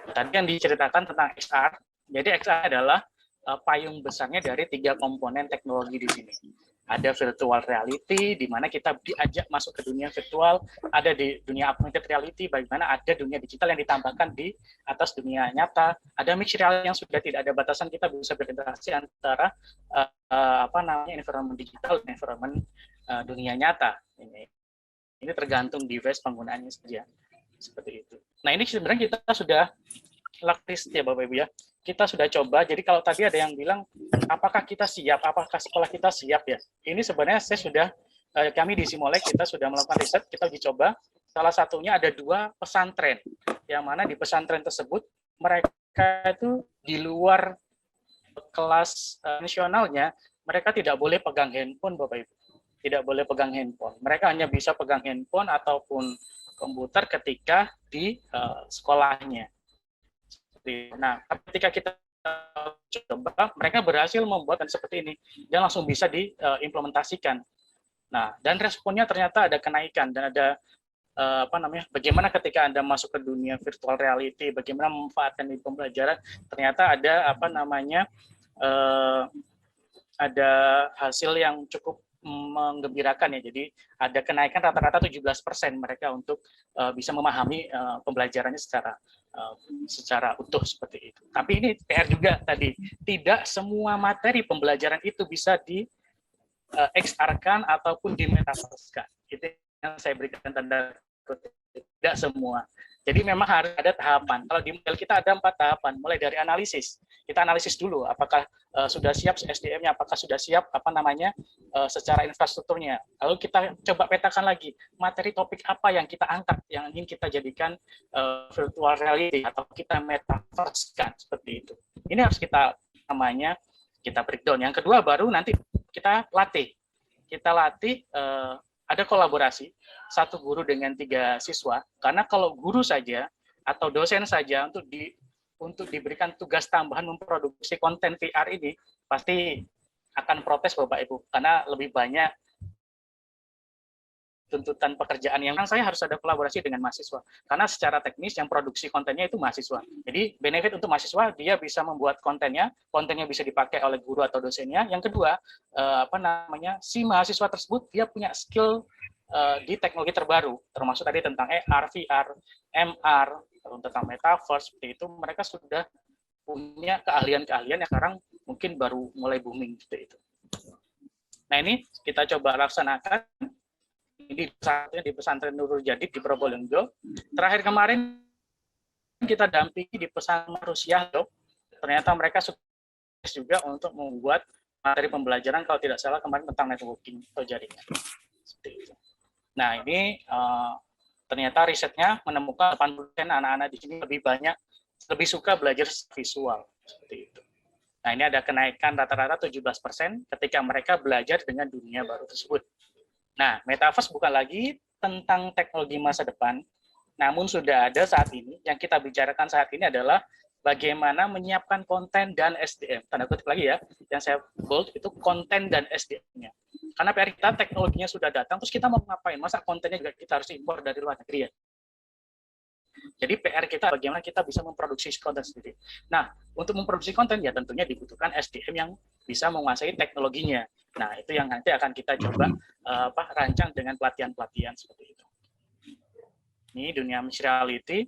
Tadi yang diceritakan tentang XR, jadi XR adalah payung besarnya dari 3 komponen teknologi di sini. Ada virtual reality, di mana kita diajak masuk ke dunia virtual, ada di dunia augmented reality, bagaimana ada dunia digital yang ditambahkan di atas dunia nyata, ada mixed reality yang sudah tidak ada batasan, kita bisa berinteraksi antara environment digital dan environment dunia nyata. Ini tergantung device penggunaannya saja, seperti itu. Nah, ini sebenarnya kita sudah praktis ya Bapak Ibu ya. Kita sudah coba, jadi kalau tadi ada yang bilang, apakah kita siap, apakah sekolah kita siap ya? Ini sebenarnya kami di Simolek, kita sudah melakukan riset, kita uji coba. Salah satunya ada 2 pesantren, yang mana di pesantren tersebut, mereka itu di luar kelas nasionalnya, mereka tidak boleh pegang handphone Bapak Ibu. Tidak boleh pegang handphone. Mereka hanya bisa pegang handphone ataupun komputer ketika di sekolahnya. Nah, ketika kita coba, mereka berhasil membuat seperti ini dan langsung bisa diimplementasikan. Nah, dan responnya ternyata ada kenaikan dan ada bagaimana ketika Anda masuk ke dunia virtual reality, bagaimana memanfaatkan di pembelajaran, ternyata ada ada hasil yang cukup menggembirakan ya. Jadi ada kenaikan rata-rata 17% mereka untuk bisa memahami pembelajarannya secara utuh seperti itu. Tapi ini PR juga tadi, tidak semua materi pembelajaran itu bisa di XR-kan ataupun di metaverse-kan. Itu yang saya berikan tanda kutip. Tidak semua. Jadi memang harus ada tahapan. Kalau di model kita ada 4 tahapan, mulai dari analisis. Kita analisis dulu apakah sudah siap SDM-nya, apakah sudah siap secara infrastrukturnya. Lalu kita coba petakan lagi materi topik apa yang kita angkat, yang ingin kita jadikan virtual reality atau kita metaverse-kan seperti itu. Ini harus kita breakdown. Yang kedua baru nanti kita latih. Ada kolaborasi 1 guru dengan 3 siswa, karena kalau guru saja atau dosen saja untuk diberikan tugas tambahan memproduksi konten VR ini pasti akan protes Bapak Ibu, karena lebih banyak tuntutan pekerjaan yang saya harus ada kolaborasi dengan mahasiswa, karena secara teknis yang produksi kontennya itu mahasiswa. Jadi benefit untuk mahasiswa, dia bisa membuat kontennya bisa dipakai oleh guru atau dosennya. Yang kedua, si mahasiswa tersebut dia punya skill di teknologi terbaru, termasuk tadi tentang AR, VR, MR, tentang metaverse, seperti itu. Mereka sudah punya keahlian-keahlian yang sekarang mungkin baru mulai booming seperti itu. Nah, ini kita coba laksanakan di pesantren Nurul Jadid di Probolinggo. Terakhir kemarin kita dampingi di pesantren Rusia, ternyata mereka sukses juga untuk membuat materi pembelajaran, kalau tidak salah kemarin tentang networking atau jaringan. Seperti itu. Nah, ini ternyata risetnya menemukan 80% anak-anak di sini lebih suka belajar visual. Seperti itu. Nah, ini ada kenaikan rata-rata 17% ketika mereka belajar dengan dunia baru tersebut. Nah, metaverse bukan lagi tentang teknologi masa depan, namun sudah ada saat ini. Yang kita bicarakan saat ini adalah bagaimana menyiapkan konten dan SDM. Tanda kutip lagi ya, yang saya bold itu konten dan SDM-nya. Karena PR kita teknologinya sudah datang, terus kita mau ngapain? Masa kontennya juga kita harus impor dari luar negeri ya? Jadi PR kita bagaimana kita bisa memproduksi konten sendiri. Nah, untuk memproduksi konten ya tentunya dibutuhkan SDM yang bisa menguasai teknologinya. Nah, itu yang nanti akan kita coba rancang dengan pelatihan-pelatihan seperti itu. Ini dunia mixed reality.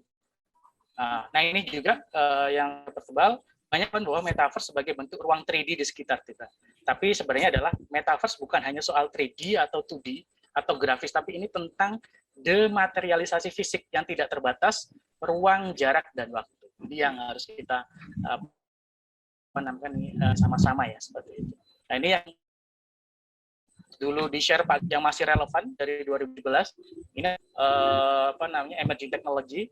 Nah, ini juga yang tertebal, banyak bahwa metaverse sebagai bentuk ruang 3D di sekitar kita. Tapi sebenarnya adalah metaverse bukan hanya soal 3D atau 2D atau grafis, tapi ini tentang dematerialisasi fisik yang tidak terbatas, ruang, jarak, dan waktu. Ini yang harus kita sama-sama ya, seperti itu. Nah, ini yang dulu di-share yang masih relevan dari 2017, ini emerging technology,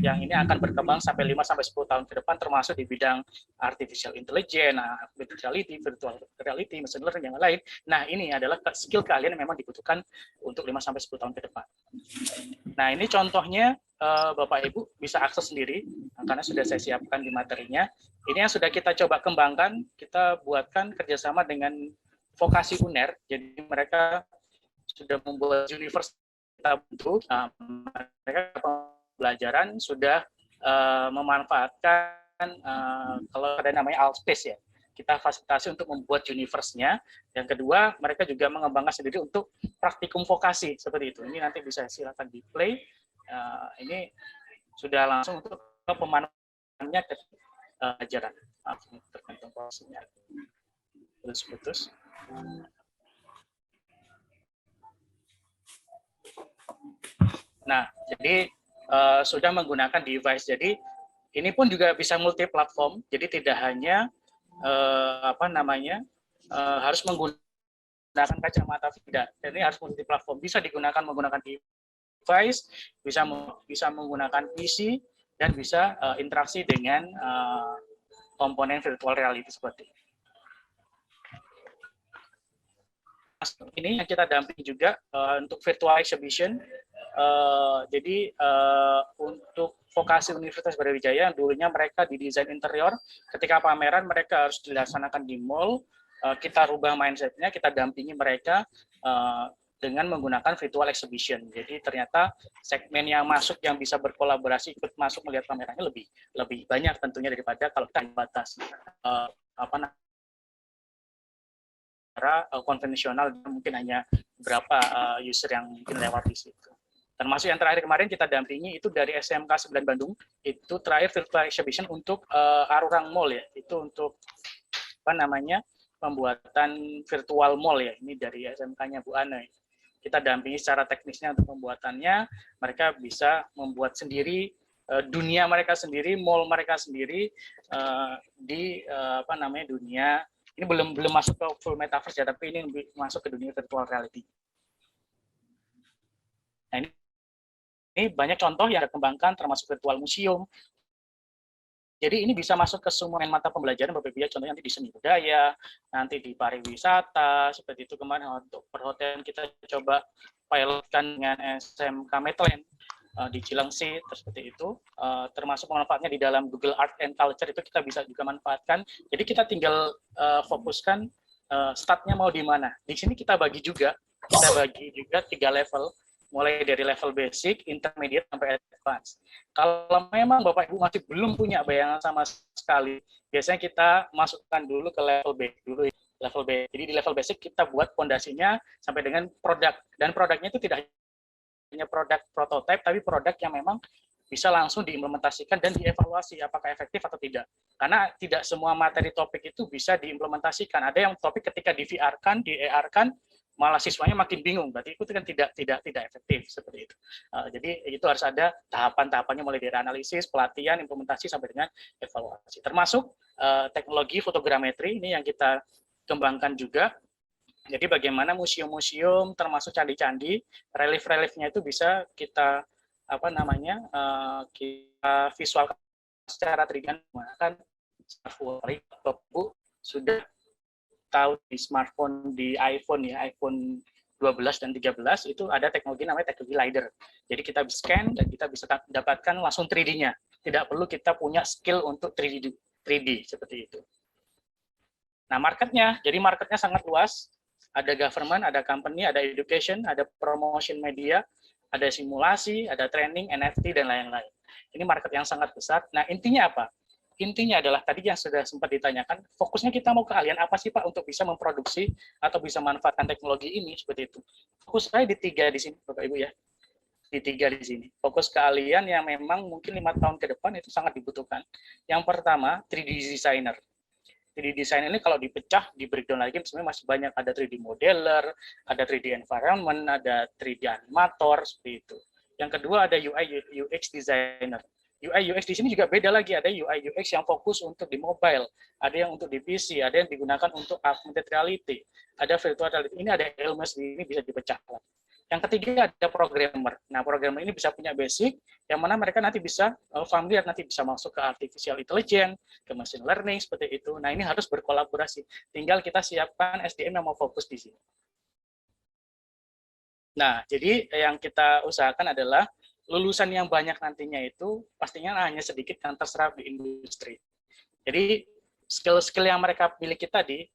yang ini akan berkembang sampai 5-10 tahun ke depan, termasuk di bidang artificial intelligence, virtual reality, machine learning, yang lain. Nah, ini adalah skill keahlian yang memang dibutuhkan untuk 5-10 tahun ke depan. Nah, ini contohnya Bapak Ibu bisa akses sendiri, karena sudah saya siapkan di materinya. Ini yang sudah kita coba kembangkan, kita buatkan kerjasama dengan Vokasi UNER, jadi mereka sudah membuat universe kita bentuk, mereka pelajaran sudah memanfaatkan kalau ada namanya Altspace ya, kita fasilitasi untuk membuat universe-nya. Yang kedua, mereka juga mengembangkan sendiri untuk praktikum vokasi seperti itu. Ini nanti bisa silakan di play. Ini sudah langsung untuk pemanfaatnya ke ajaran. Tergantung posisinya. Putus. Nah, jadi sudah menggunakan device. Jadi ini pun juga bisa multi platform. Jadi tidak hanya harus menggunakan kacamata tidak. Jadi harus multi platform. Bisa digunakan menggunakan device, bisa menggunakan PC, dan bisa interaksi dengan komponen virtual reality seperti ini. Ini yang kita dampingi juga untuk virtual exhibition. Jadi untuk Vokasi Universitas Brawijaya yang dulunya mereka di desain interior, ketika pameran mereka harus dilaksanakan di mall, kita rubah mindsetnya, kita dampingi mereka dengan menggunakan virtual exhibition. Jadi ternyata segmen yang masuk yang bisa berkolaborasi ikut masuk melihat pamerannya lebih banyak tentunya daripada kalau kita batas konvensional, mungkin hanya beberapa user yang mungkin lewat di situ. Termasuk yang terakhir kemarin kita dampingi itu dari SMK 9 Bandung, itu terakhir virtual exhibition untuk Arurang Mall ya, itu untuk pembuatan virtual mall ya, ini dari SMK-nya Bu Ana. kita dampingi secara teknisnya untuk pembuatannya, mereka bisa membuat sendiri dunia mereka sendiri, mall mereka sendiri di dunia ini belum masuk ke full metaverse ya, tapi ini masuk ke dunia virtual reality. Nah, ini banyak contoh yang dikembangkan termasuk virtual museum. Jadi ini bisa masuk ke semua mata pembelajaran Bapak Ibu ya, contohnya nanti di seni budaya, nanti di pariwisata, seperti itu. Kemarin untuk perhotelan kita coba pilotkan dengan SMK Medland di Cilengsi, seperti itu. Termasuk manfaatnya di dalam Google Art and Culture itu kita bisa juga manfaatkan. Jadi kita tinggal fokuskan startnya mau di mana. Di sini kita bagi juga 3 level, mulai dari level basic, intermediate, sampai advance. Kalau memang Bapak Ibu masih belum punya bayangan sama sekali, biasanya kita masukkan dulu ke level B dulu. Level B. Jadi di level basic kita buat fondasinya sampai dengan produk. Dan produknya itu tidak hanya produk prototype, tapi produk yang memang bisa langsung diimplementasikan dan dievaluasi apakah efektif atau tidak. Karena tidak semua materi topik itu bisa diimplementasikan. Ada yang topik ketika di VR-kan, di AR-kan, malah siswanya makin bingung, berarti itu kan tidak efektif seperti itu. Jadi itu harus ada tahapan-tahapannya mulai dari analisis, pelatihan, implementasi sampai dengan evaluasi. Termasuk teknologi fotogrametri ini yang kita kembangkan juga. Jadi bagaimana museum-museum termasuk candi-candi, relief-reliefnya itu bisa kita kita visualkan secara 3D menggunakan smartphone. Sudah tahu di smartphone di iPhone ya, iPhone 12 dan 13 itu ada teknologi namanya teknologi LiDAR. Jadi kita scan dan kita bisa dapatkan langsung 3D-nya. Tidak perlu kita punya skill untuk 3D seperti itu. Nah, jadi marketnya sangat luas. Ada government, ada company, ada education, ada promotion media, ada simulasi, ada training, NFT, dan lain-lain. Ini market yang sangat besar. Nah, intinya apa? Intinya adalah tadi yang sudah sempat ditanyakan, fokusnya kita mau keahlian apa sih Pak untuk bisa memproduksi atau bisa manfaatkan teknologi ini seperti itu. Fokus saya di 3 di sini Bapak Ibu ya. Di 3 di sini. Fokus keahlian yang memang mungkin 5 tahun ke depan itu sangat dibutuhkan. Yang pertama, 3D designer. 3D design ini kalau dipecah, di breakdown lagi sebenarnya masih banyak, ada 3D modeler, ada 3D environment, ada 3D animator seperti itu. Yang kedua ada UI UX designer. UI UX di sini juga beda lagi, ada UI UX yang fokus untuk di mobile, ada yang untuk di PC, ada yang digunakan untuk augmented reality, ada virtual reality. Ini ada ilmu sendiri, ini bisa dipecah. Yang ketiga ada programmer. Nah, programmer ini bisa punya basic, yang mana mereka nanti bisa familiar, nanti bisa masuk ke artificial intelligence, ke machine learning, seperti itu. Nah, ini harus berkolaborasi. Tinggal kita siapkan SDM yang mau fokus di sini. Nah, jadi yang kita usahakan adalah lulusan yang banyak nantinya itu pastinya hanya sedikit yang terserap di industri. Jadi skill-skill yang mereka miliki tadi,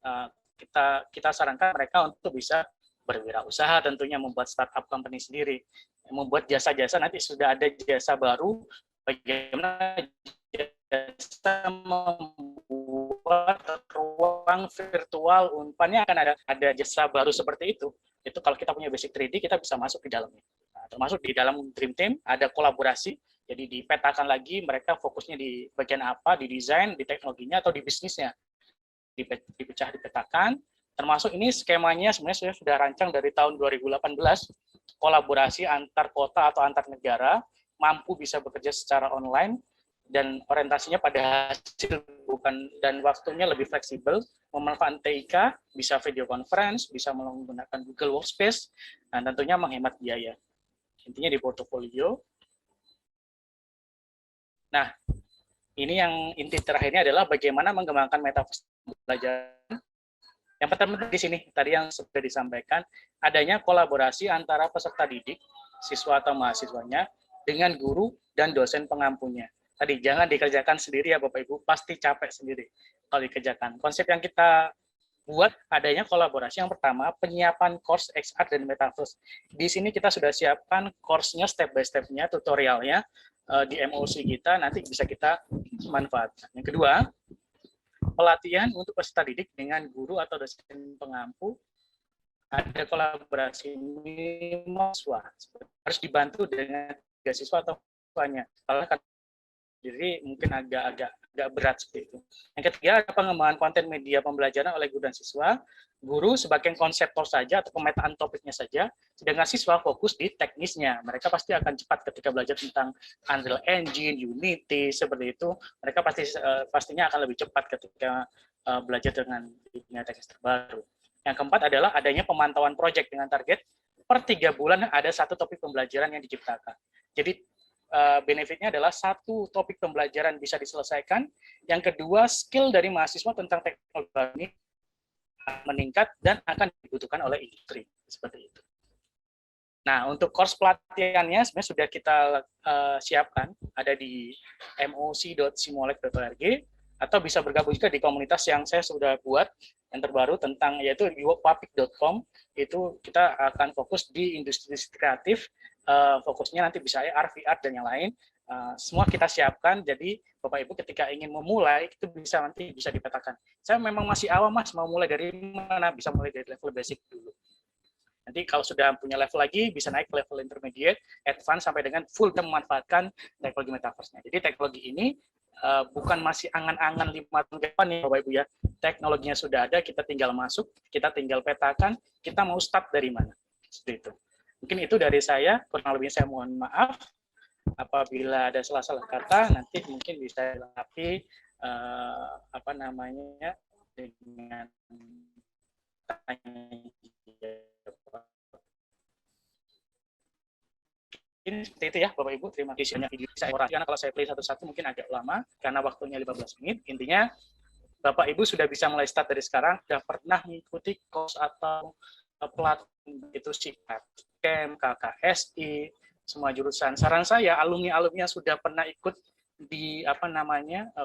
kita sarankan mereka untuk bisa berwirausaha, tentunya membuat startup company sendiri, membuat jasa-jasa. Nanti sudah ada jasa baru, bagaimana jasa membuat ruang virtual Unpannya akan ada jasa baru seperti itu. Itu kalau kita punya basic 3D, kita bisa masuk di dalamnya. Nah, termasuk di dalam Dream Team ada kolaborasi, jadi dipetakan lagi mereka fokusnya di bagian apa, di desain, di teknologinya, atau di bisnisnya. Dipecah, dipetakan. Termasuk ini skemanya sebenarnya sudah rancang dari tahun 2018, kolaborasi antar kota atau antar negara, mampu bisa bekerja secara online, dan orientasinya pada hasil bukan, dan waktunya lebih fleksibel, memanfaatkan TIK, bisa video conference, bisa menggunakan Google Workspace, dan tentunya menghemat biaya. Intinya di portofolio. Nah, ini yang inti terakhirnya adalah bagaimana mengembangkan metaverse pembelajaran. Yang pertama di sini, tadi yang sudah disampaikan, adanya kolaborasi antara peserta didik, siswa atau mahasiswanya, dengan guru dan dosen pengampunya. Tadi jangan dikerjakan sendiri ya Bapak Ibu, pasti capek sendiri kalau dikerjakan. Konsep yang kita buat adanya kolaborasi yang pertama, penyiapan course XR dan Metaverse. Di sini kita sudah siapkan course-nya step by step-nya, tutorialnya di MOC kita, nanti bisa kita manfaatkan. Yang kedua, pelatihan untuk peserta didik dengan guru atau dosen pengampu, ada kolaborasi mahasiswa, harus dibantu dengan siswa atau siswanya. Kalau jadi mungkin agak agak berat seperti itu. Yang ketiga ada pengembangan konten media pembelajaran oleh guru dan siswa. Guru sebagai konseptor saja atau pemetaan topiknya saja, sedangkan siswa fokus di teknisnya. Mereka pasti akan cepat ketika belajar tentang Unreal Engine, Unity, seperti itu. Mereka pastinya akan lebih cepat ketika belajar dengan dunia teknis terbaru. Yang keempat adalah adanya pemantauan proyek dengan target per 3 bulan ada satu topik pembelajaran yang diciptakan. Jadi benefitnya adalah satu topik pembelajaran bisa diselesaikan. Yang kedua, skill dari mahasiswa tentang teknologi ini meningkat dan akan dibutuhkan oleh industri seperti itu. Nah, untuk course pelatihannya sebenarnya sudah kita siapkan, ada di moc.simolek.org atau bisa bergabung juga di komunitas yang saya sudah buat yang terbaru tentang yaitu di workpublic.com. Itu kita akan fokus di industri kreatif, fokusnya nanti bisa AR, VR dan yang lain. Semua kita siapkan, jadi Bapak Ibu ketika ingin memulai itu nanti bisa dipetakan. Saya memang masih awam Mas, mau mulai dari mana? Bisa mulai dari level basic dulu. Nanti kalau sudah punya level lagi bisa naik ke level intermediate, advance sampai dengan full dan memanfaatkan teknologi metaverse-nya. Jadi teknologi ini bukan masih angan-angan 5 tahun ke depan nih Bapak Ibu ya. Teknologinya sudah ada, kita tinggal masuk, kita tinggal petakan, kita mau start dari mana. Seperti itu. Mungkin itu dari saya, kurang lebih saya mohon maaf. Apabila ada salah-salah kata, nanti mungkin bisa dilengkapi dengan ini seperti itu ya Bapak Ibu. Terima kasih banyak video saya karena kalau saya play satu-satu mungkin agak lama karena waktunya 15 menit. Intinya Bapak Ibu sudah bisa mulai start dari sekarang, sudah pernah mengikuti course atau pelatihan itu SIPAT, Camp, KKSI, semua jurusan. Saran saya alumni-alumni yang sudah pernah ikut di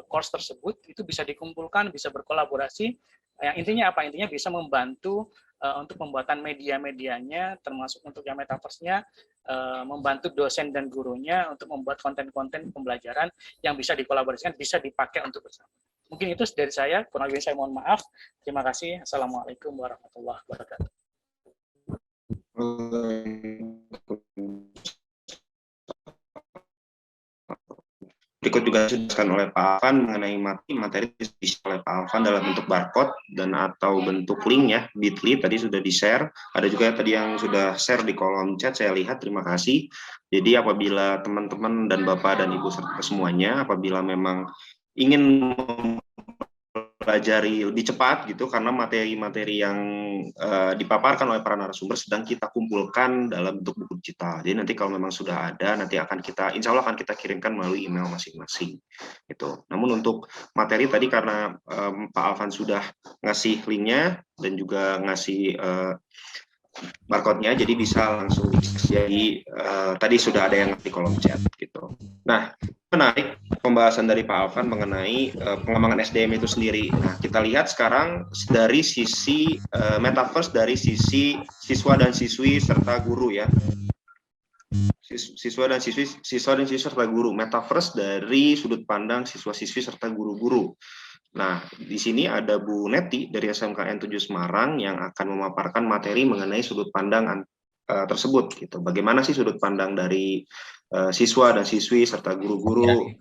course tersebut itu bisa dikumpulkan, bisa berkolaborasi. Yang intinya apa? Intinya bisa membantu untuk pembuatan media-medianya, termasuk untuk yang metaverse-nya, membantu dosen dan gurunya untuk membuat konten-konten pembelajaran yang bisa dikolaborasikan, bisa dipakai untuk bersama. Mungkin itu dari saya, kurang lebih saya mohon maaf. Terima kasih. Assalamualaikum warahmatullahi wabarakatuh. Berikut juga disebutkan oleh Pak Alvan mengenai materi diisi oleh Pak Alvan dalam bentuk barcode dan atau bentuk link ya, bit.ly tadi sudah di-share. Ada juga tadi yang sudah share di kolom chat, saya lihat, terima kasih. Jadi apabila teman-teman dan Bapak dan Ibu serta semuanya, apabila memang ingin pelajari lebih cepat gitu karena materi-materi yang dipaparkan oleh para narasumber sedang kita kumpulkan dalam bentuk buku digital. Jadi nanti kalau memang sudah ada nanti akan kita insya Allah akan kita kirimkan melalui email masing-masing. Itu. Namun untuk materi tadi karena Pak Alvan sudah ngasih linknya dan juga ngasih barcode-nya, jadi bisa langsung jadi tadi sudah ada yang di kolom chat gitu. Nah, menarik pembahasan dari Pak Alvan mengenai pengembangan SDM itu sendiri. Nah, kita lihat sekarang dari sisi metaverse dari sisi siswa dan siswi serta guru ya. Siswa dan siswi serta guru, metaverse dari sudut pandang siswa-siswi serta guru-guru. Nah, di sini ada Bu Neti dari SMKN 7 Semarang yang akan memaparkan materi mengenai sudut pandang tersebut. Gitu. Bagaimana sih sudut pandang dari siswa dan siswi serta guru-guru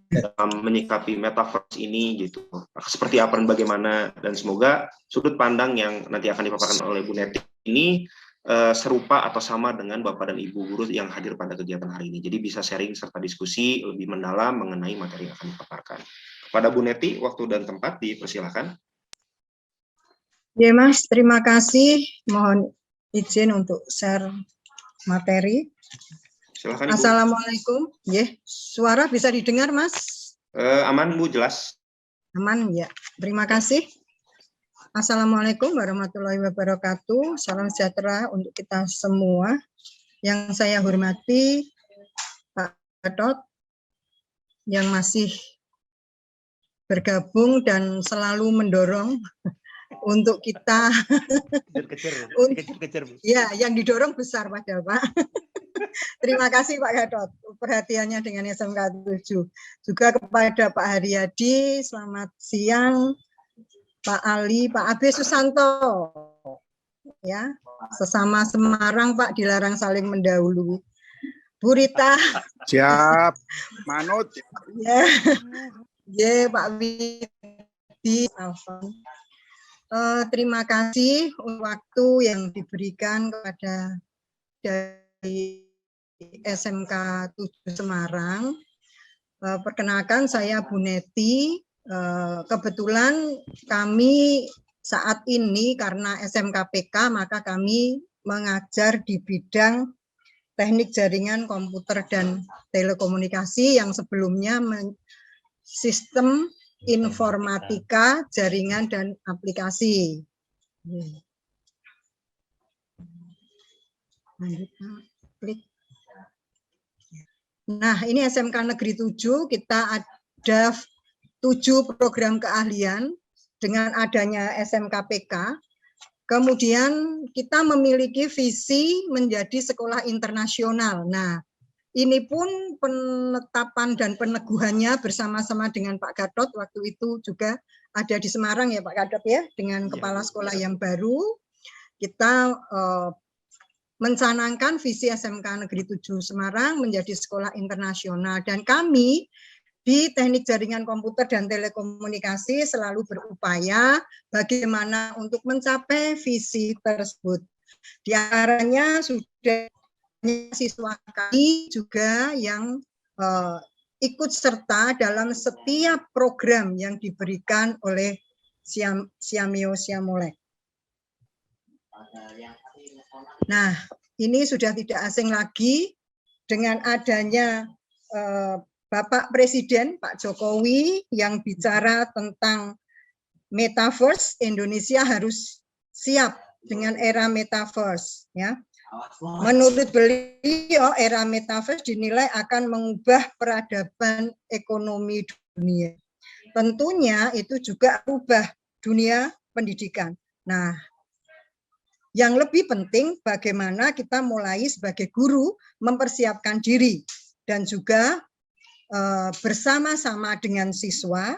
dalam menyikapi metaverse ini, gitu. Seperti apa dan bagaimana, dan semoga sudut pandang yang nanti akan dipaparkan oleh Bu Neti ini serupa atau sama dengan Bapak dan Ibu guru yang hadir pada kegiatan hari ini. Jadi bisa sharing serta diskusi lebih mendalam mengenai materi yang akan dipaparkan. Pada Bu Neti, waktu dan tempat dipersilakan. Ya Mas, terima kasih. Mohon izin untuk share materi. Silakan, Ibu. Assalamualaikum. Suara bisa didengar Mas? Aman Bu, jelas. Aman ya. Terima kasih. Assalamualaikum warahmatullahi wabarakatuh. Salam sejahtera untuk kita semua. Yang saya hormati Pak Gatot yang masih bergabung dan selalu mendorong untuk kita ya, yang didorong besar padahal Pak. Terima kasih Pak Gatot perhatiannya dengan SMK 7. Juga kepada Pak Haryadi, selamat siang. Pak Ali, Pak Abe Susanto. Ya, sesama Semarang Pak, dilarang saling mendahului. Bu Rita. Siap, manut. Ya. Ya, Pak Widi, Alfon. Terima kasih waktu yang diberikan kepada dari SMK 7 Semarang. Perkenalkan saya Bu Neti. Kebetulan kami saat ini karena SMK PK maka kami mengajar di bidang teknik jaringan komputer dan telekomunikasi yang sebelumnya sistem informatika, jaringan, dan aplikasi. Nah, ini SMK Negeri 7, kita ada 7 program keahlian dengan adanya SMK PK. Kemudian kita memiliki visi menjadi sekolah internasional. Nah, ini pun penetapan dan peneguhannya bersama-sama dengan Pak Gatot waktu itu juga ada di Semarang ya Pak Gatot ya, dengan kepala sekolah yang baru. Kita mencanangkan visi SMK Negeri 7 Semarang menjadi sekolah internasional, dan kami di Teknik Jaringan Komputer dan Telekomunikasi selalu berupaya bagaimana untuk mencapai visi tersebut. Di antaranya sudah siswa kami juga yang ikut serta dalam setiap program yang diberikan oleh Siamio Siamolek. Nah, ini sudah tidak asing lagi dengan adanya Bapak Presiden Pak Jokowi yang bicara tentang metaverse. Indonesia harus siap dengan era metaverse, ya. Menurut beliau, era metaverse dinilai akan mengubah peradaban ekonomi dunia. Tentunya itu juga ubah dunia pendidikan. Nah, yang lebih penting bagaimana kita mulai sebagai guru mempersiapkan diri dan juga bersama-sama dengan siswa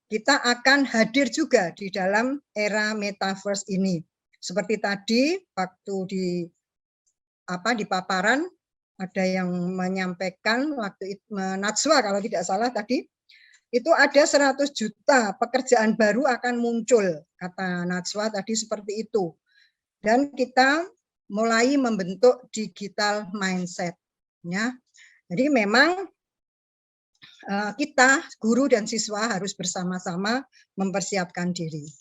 kita akan hadir juga di dalam era metaverse ini. Seperti tadi waktu di paparan ada yang menyampaikan waktu itu Najwa kalau tidak salah tadi itu ada 100 juta pekerjaan baru akan muncul, kata Najwa tadi seperti itu. Dan kita mulai membentuk digital mindset, ya. Jadi memang kita guru dan siswa harus bersama-sama mempersiapkan diri.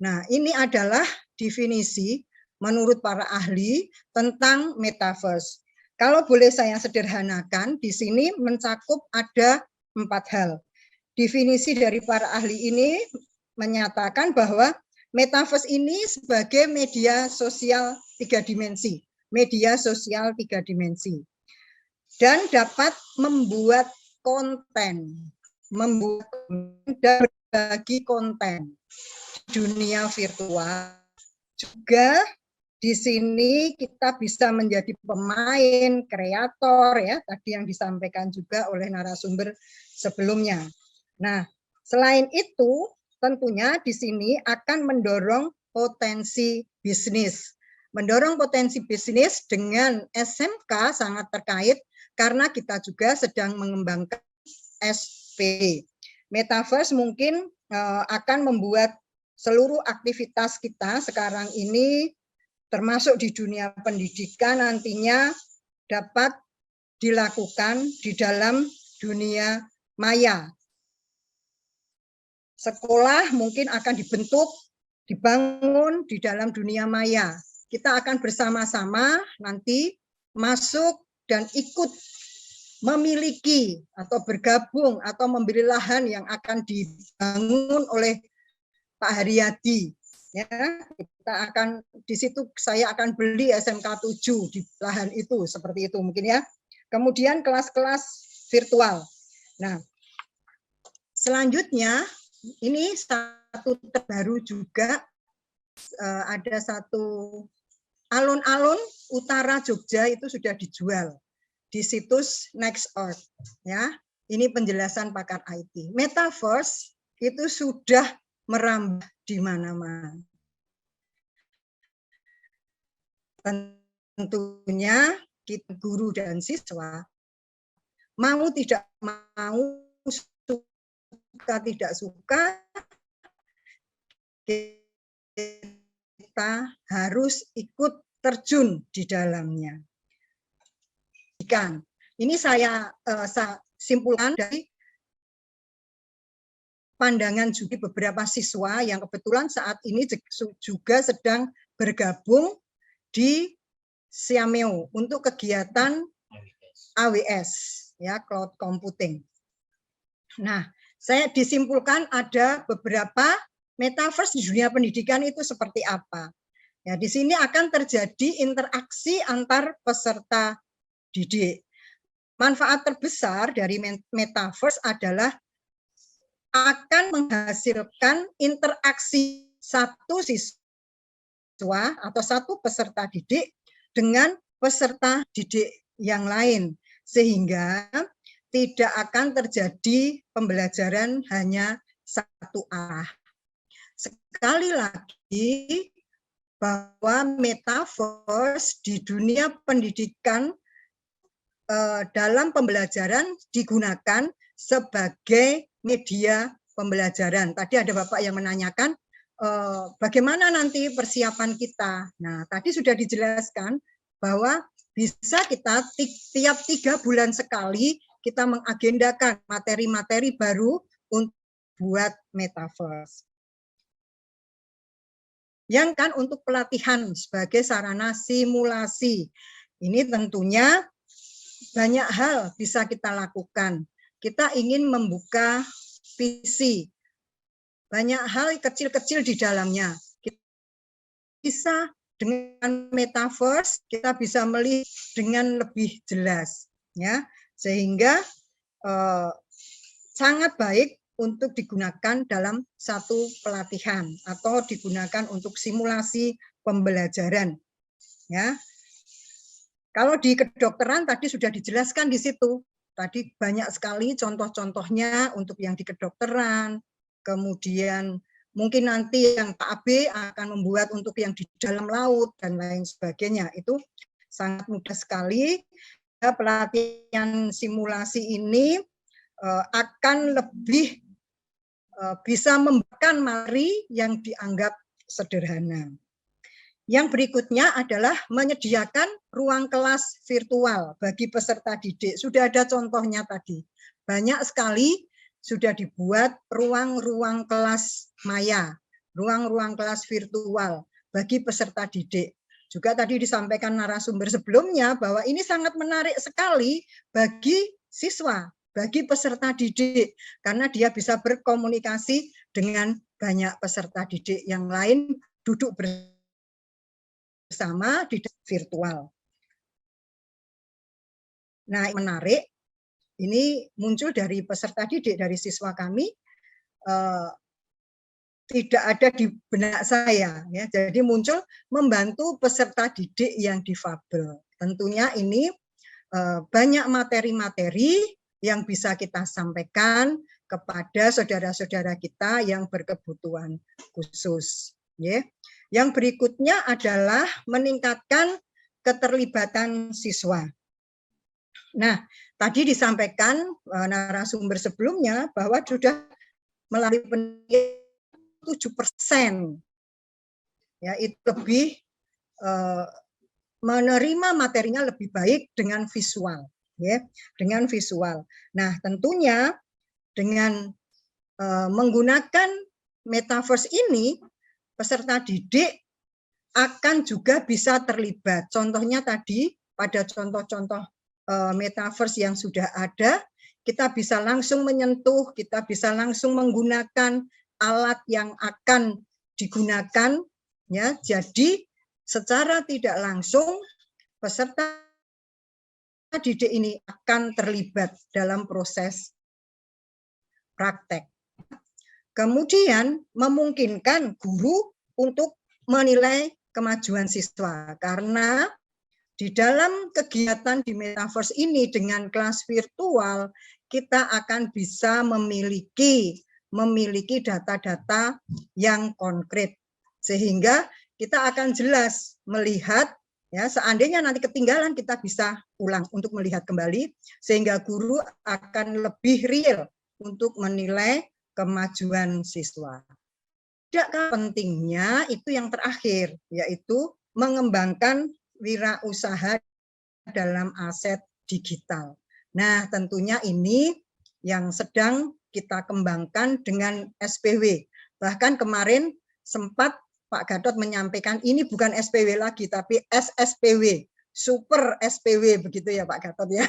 Nah, ini adalah definisi menurut para ahli tentang metaverse. Kalau boleh saya sederhanakan, di sini mencakup ada 4 hal. Definisi dari para ahli ini menyatakan bahwa metaverse ini sebagai media sosial 3 dimensi. Media sosial 3 dimensi. Dan dapat membuat konten. Dan berbagi konten di dunia virtual. Juga di sini kita bisa menjadi pemain, kreator, ya, tadi yang disampaikan juga oleh narasumber sebelumnya. Nah, selain itu, tentunya di sini akan mendorong potensi bisnis. Mendorong potensi bisnis dengan SMK sangat terkait karena kita juga sedang mengembangkan SP. Metaverse mungkin akan membuat seluruh aktivitas kita sekarang ini termasuk di dunia pendidikan nantinya dapat dilakukan di dalam dunia maya. Sekolah mungkin akan dibentuk, dibangun di dalam dunia maya. Kita akan bersama-sama nanti masuk dan ikut memiliki atau bergabung atau membeli lahan yang akan dibangun oleh Pak Haryadi. Ya, kita akan di situ saya akan beli SMK 7 di lahan itu, seperti itu mungkin ya. Kemudian kelas-kelas virtual. Nah, selanjutnya ini satu terbaru juga ada satu alun-alun utara Jogja itu sudah dijual di situs Nextort, ya. Ini penjelasan pakar IT. Metaverse itu sudah merambah di mana-mana. Tentunya kita guru dan siswa mau tidak mau suka tidak suka, kita harus ikut terjun di dalamnya. Ini saya simpulkan dari pandangan juga beberapa siswa yang kebetulan saat ini juga sedang bergabung di Siameo untuk kegiatan AWS, ya, cloud computing. Nah, saya disimpulkan ada beberapa metaverse di dunia pendidikan itu seperti apa. Ya, di sini akan terjadi interaksi antar peserta didik. Manfaat terbesar dari metaverse adalah akan menghasilkan interaksi satu siswa atau satu peserta didik dengan peserta didik yang lain, sehingga tidak akan terjadi pembelajaran hanya satu arah. Sekali lagi, bahwa metaverse di dunia pendidikan dalam pembelajaran digunakan sebagai media pembelajaran. Tadi ada Bapak yang menanyakan bagaimana nanti persiapan kita. Nah, tadi sudah dijelaskan bahwa bisa kita tiap 3 bulan sekali kita mengagendakan materi-materi baru untuk buat metaverse. Yang kan untuk pelatihan sebagai sarana simulasi. Ini tentunya banyak hal bisa kita lakukan. Kita ingin membuka visi. Banyak hal kecil-kecil di dalamnya. Kita bisa dengan metaverse, kita bisa melihat dengan lebih jelas. Ya, sehingga sangat baik untuk digunakan dalam satu pelatihan atau digunakan untuk simulasi pembelajaran. Ya, kalau di kedokteran tadi sudah dijelaskan di situ. Tadi banyak sekali contoh-contohnya untuk yang di kedokteran. Kemudian mungkin nanti yang Pak AB akan membuat untuk yang di dalam laut dan lain sebagainya. Itu sangat mudah sekali. Pelatihan simulasi ini akan lebih bisa memberikan materi yang dianggap sederhana. Yang berikutnya adalah menyediakan ruang kelas virtual bagi peserta didik. Sudah ada contohnya tadi. Banyak sekali sudah dibuat ruang-ruang kelas maya, ruang-ruang kelas virtual bagi peserta didik. Juga tadi disampaikan narasumber sebelumnya bahwa ini sangat menarik sekali bagi siswa, bagi peserta didik, karena dia bisa berkomunikasi dengan banyak peserta didik yang lain, duduk bersama di virtual. Nah, menarik, ini muncul dari peserta didik, dari siswa kami, tidak ada di benak saya, ya. Jadi muncul membantu peserta didik yang difabel. Tentunya ini banyak materi-materi yang bisa kita sampaikan kepada saudara-saudara kita yang berkebutuhan khusus. Ya. Yang berikutnya adalah meningkatkan keterlibatan siswa. Nah, tadi disampaikan narasumber sebelumnya bahwa sudah melalui penelitian 7%, ya, itu lebih menerima materinya lebih baik dengan visual, ya, dengan visual. Nah, tentunya dengan menggunakan metaverse ini, peserta didik akan juga bisa terlibat. Contohnya tadi pada contoh-contoh metaverse yang sudah ada, kita bisa langsung menyentuh, kita bisa langsung menggunakan alat yang akan digunakan, ya. Jadi secara tidak langsung peserta didik ini akan terlibat dalam proses praktek. Kemudian memungkinkan guru untuk menilai kemajuan siswa, karena di dalam kegiatan di metaverse ini dengan kelas virtual kita akan bisa memiliki data-data yang konkret, sehingga kita akan jelas melihat, ya, seandainya nanti ketinggalan kita bisa ulang untuk melihat kembali, sehingga guru akan lebih real untuk menilai kemajuan siswa. Tidak kalah pentingnya itu yang terakhir, yaitu mengembangkan wirausaha dalam aset digital. Nah, tentunya ini yang sedang kita kembangkan dengan SPW. Bahkan kemarin sempat Pak Gatot menyampaikan ini bukan SPW lagi, tapi SSPW, Super SPW, begitu ya Pak Gatot ya.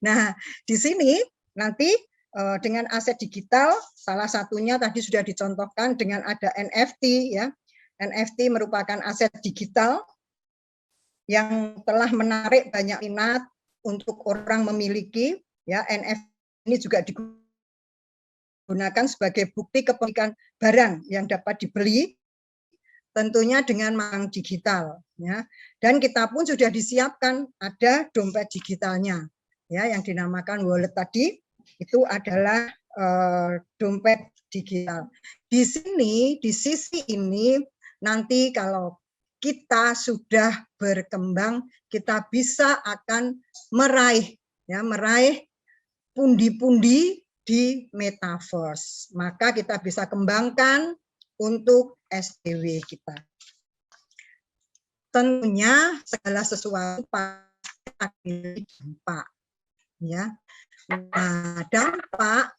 Nah, di sini nanti dengan aset digital, salah satunya tadi sudah dicontohkan dengan ada NFT ya. NFT merupakan aset digital yang telah menarik banyak minat untuk orang memiliki ya. NFT ini juga digunakan sebagai bukti kepemilikan barang yang dapat dibeli, tentunya dengan bank digital ya. Dan kita pun sudah disiapkan ada dompet digitalnya ya, yang dinamakan wallet tadi. Itu adalah dompet digital. Di sini, di sisi ini, nanti kalau kita sudah berkembang, kita bisa akan meraih pundi-pundi di metaverse. Maka kita bisa kembangkan untuk SPW kita. Tentunya segala sesuatu pasti akan dampak. Ya. Nah, dampak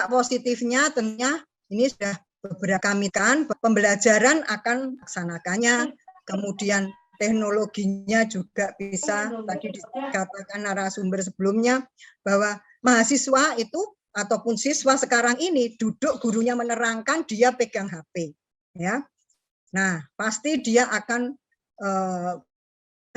positifnya tentunya ini sudah beberapa kami kan pembelajaran akan laksanakannya, kemudian teknologinya juga bisa, tadi dikatakan narasumber sebelumnya bahwa mahasiswa itu ataupun siswa sekarang ini duduk gurunya menerangkan, dia pegang HP ya. Nah, pasti dia akan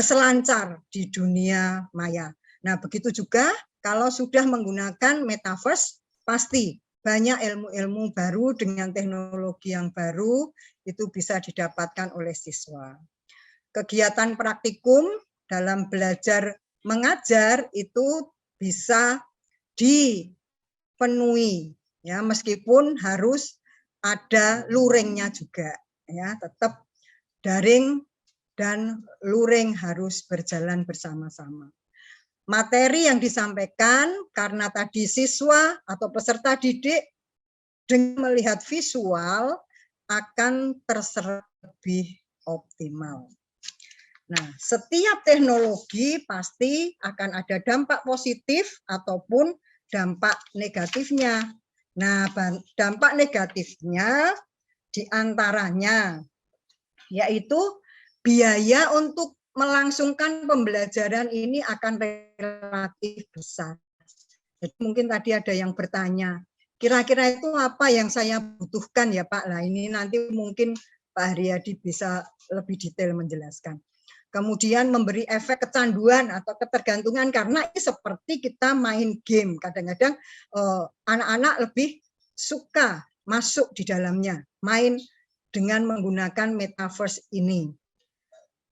selancar di dunia maya. Nah, begitu juga kalau sudah menggunakan metaverse, pasti banyak ilmu-ilmu baru dengan teknologi yang baru itu bisa didapatkan oleh siswa. Kegiatan praktikum dalam belajar mengajar itu bisa dipenuhi ya, meskipun harus ada luringnya juga ya, tetap daring dan luring harus berjalan bersama-sama. Materi yang disampaikan karena tadi siswa atau peserta didik dengan melihat visual akan terserap lebih optimal. Nah, setiap teknologi pasti akan ada dampak positif ataupun dampak negatifnya. Nah, dampak negatifnya diantaranya yaitu biaya untuk melangsungkan pembelajaran ini akan relatif besar. Jadi mungkin tadi ada yang bertanya, kira-kira itu apa yang saya butuhkan ya Pak? Nah, ini nanti mungkin Pak Haryadi bisa lebih detail menjelaskan. Kemudian memberi efek kecanduan atau ketergantungan karena ini seperti kita main game. Kadang-kadang anak-anak lebih suka masuk di dalamnya, main dengan menggunakan metaverse ini.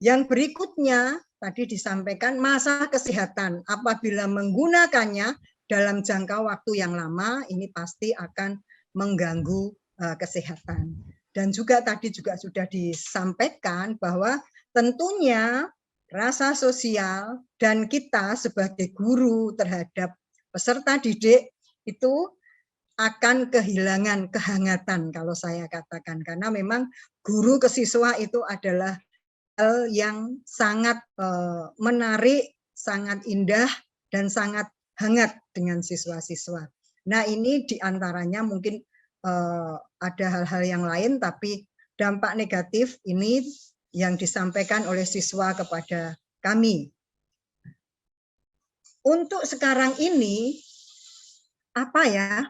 Yang berikutnya tadi disampaikan masalah kesehatan. Apabila menggunakannya dalam jangka waktu yang lama, ini pasti akan mengganggu kesehatan. Dan juga tadi juga sudah disampaikan bahwa tentunya rasa sosial dan kita sebagai guru terhadap peserta didik itu akan kehilangan kehangatan kalau saya katakan. Karena memang guru ke siswa itu adalah hal yang sangat menarik, sangat indah, dan sangat hangat dengan siswa-siswa. Nah, ini diantaranya mungkin ada hal-hal yang lain, tapi dampak negatif ini yang disampaikan oleh siswa kepada kami. Untuk sekarang ini, apa ya,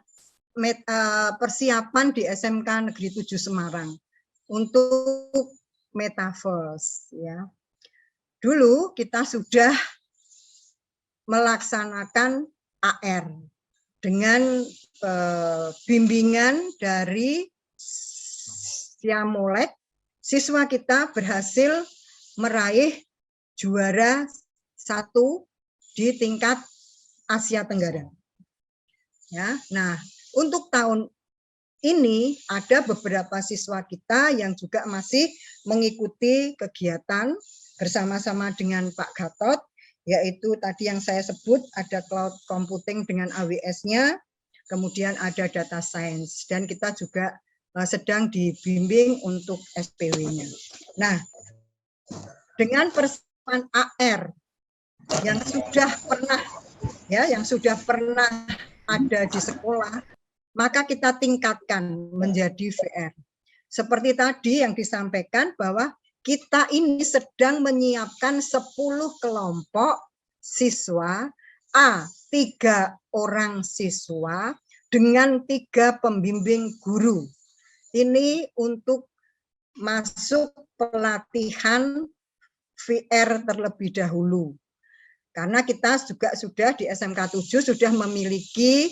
persiapan di SMK Negeri 7 Semarang untuk metaverse ya. Dulu kita sudah melaksanakan AR dengan bimbingan dari Siamolek. Siswa kita berhasil meraih juara 1 di tingkat Asia Tenggara. Ya, nah untuk tahun ini ada beberapa siswa kita yang juga masih mengikuti kegiatan bersama-sama dengan Pak Gatot, yaitu tadi yang saya sebut ada cloud computing dengan AWS-nya, kemudian ada data science, dan kita juga sedang dibimbing untuk SPW-nya. Nah, dengan persiapan AR yang sudah pernah ada di sekolah, maka kita tingkatkan menjadi VR. Seperti tadi yang disampaikan bahwa kita ini sedang menyiapkan 10 kelompok siswa, 3 orang siswa dengan 3 pembimbing guru. Ini untuk masuk pelatihan VR terlebih dahulu. Karena kita juga sudah di SMK 7 sudah memiliki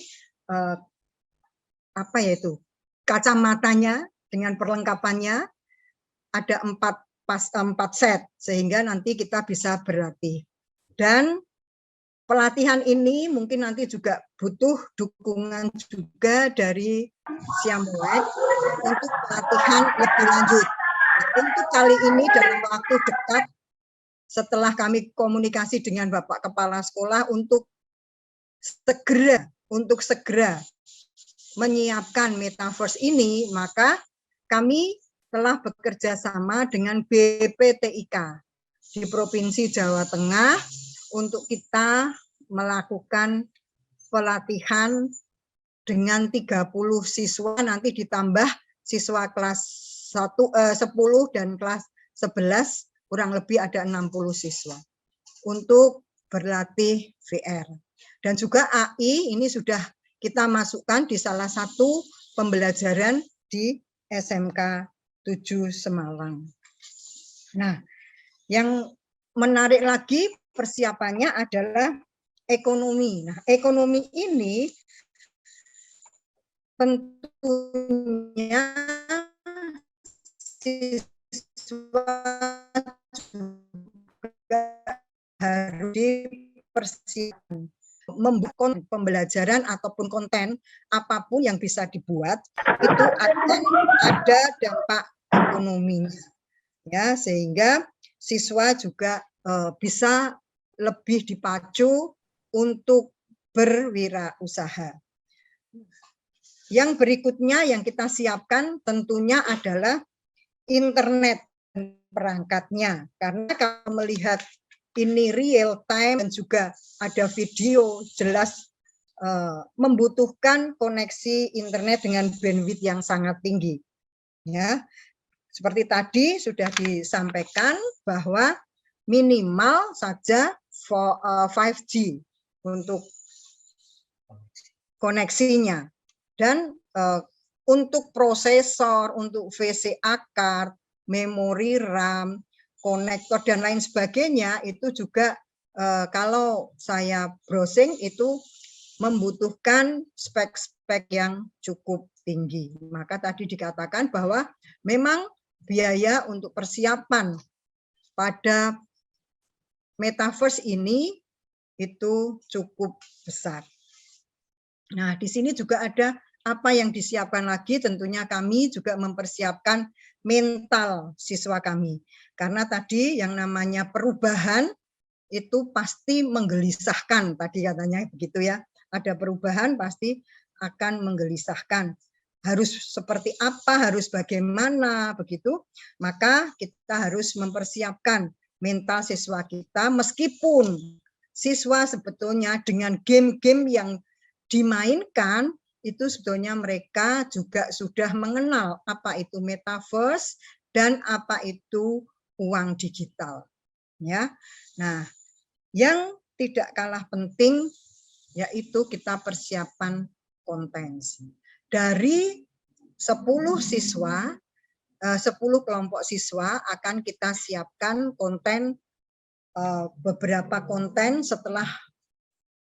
kacamatanya dengan perlengkapannya, ada 4 set, sehingga nanti kita bisa berlatih. Dan pelatihan ini mungkin nanti juga butuh dukungan juga dari Siamulet untuk pelatihan lebih lanjut. Untuk kali ini dalam waktu dekat, setelah kami komunikasi dengan Bapak Kepala Sekolah untuk segera menyiapkan Metaverse ini, maka kami telah bekerja sama dengan BPTIK di Provinsi Jawa Tengah untuk kita melakukan pelatihan dengan 30 siswa, nanti ditambah siswa kelas 10 dan kelas 11, kurang lebih ada 60 siswa untuk berlatih VR. Dan juga AI ini sudah kita masukkan di salah satu pembelajaran di SMK 7 Semarang. Nah, yang menarik lagi persiapannya adalah ekonomi. Nah, ekonomi ini tentunya siswa juga harus dipersiapkan. Membuat pembelajaran ataupun konten apapun yang bisa dibuat itu akan ada dampak ekonominya, ya, sehingga siswa juga bisa lebih dipacu untuk berwirausaha. Yang berikutnya yang kita siapkan tentunya adalah internet perangkatnya, karena kalau melihat ini real time dan juga ada video, jelas membutuhkan koneksi internet dengan bandwidth yang sangat tinggi. Ya, seperti tadi sudah disampaikan bahwa minimal saja 5G untuk koneksinya, dan untuk prosesor, untuk VCA card, memori RAM, konektor dan lain sebagainya itu juga kalau saya browsing itu membutuhkan spek-spek yang cukup tinggi. Maka tadi dikatakan bahwa memang biaya untuk persiapan pada Metaverse ini itu cukup besar. Nah, di sini juga ada apa yang disiapkan lagi, tentunya kami juga mempersiapkan mental siswa kami. Karena tadi yang namanya perubahan itu pasti menggelisahkan, tadi katanya begitu ya. Ada perubahan pasti akan menggelisahkan. Harus seperti apa, harus bagaimana, begitu. Maka kita harus mempersiapkan mental siswa kita, meskipun siswa sebetulnya dengan game-game yang dimainkan, itu sebetulnya mereka juga sudah mengenal apa itu Metaverse dan apa itu uang digital. Ya, nah, yang tidak kalah penting yaitu kita persiapan konten. Dari 10 siswa, 10 kelompok siswa akan kita siapkan konten, beberapa konten. Setelah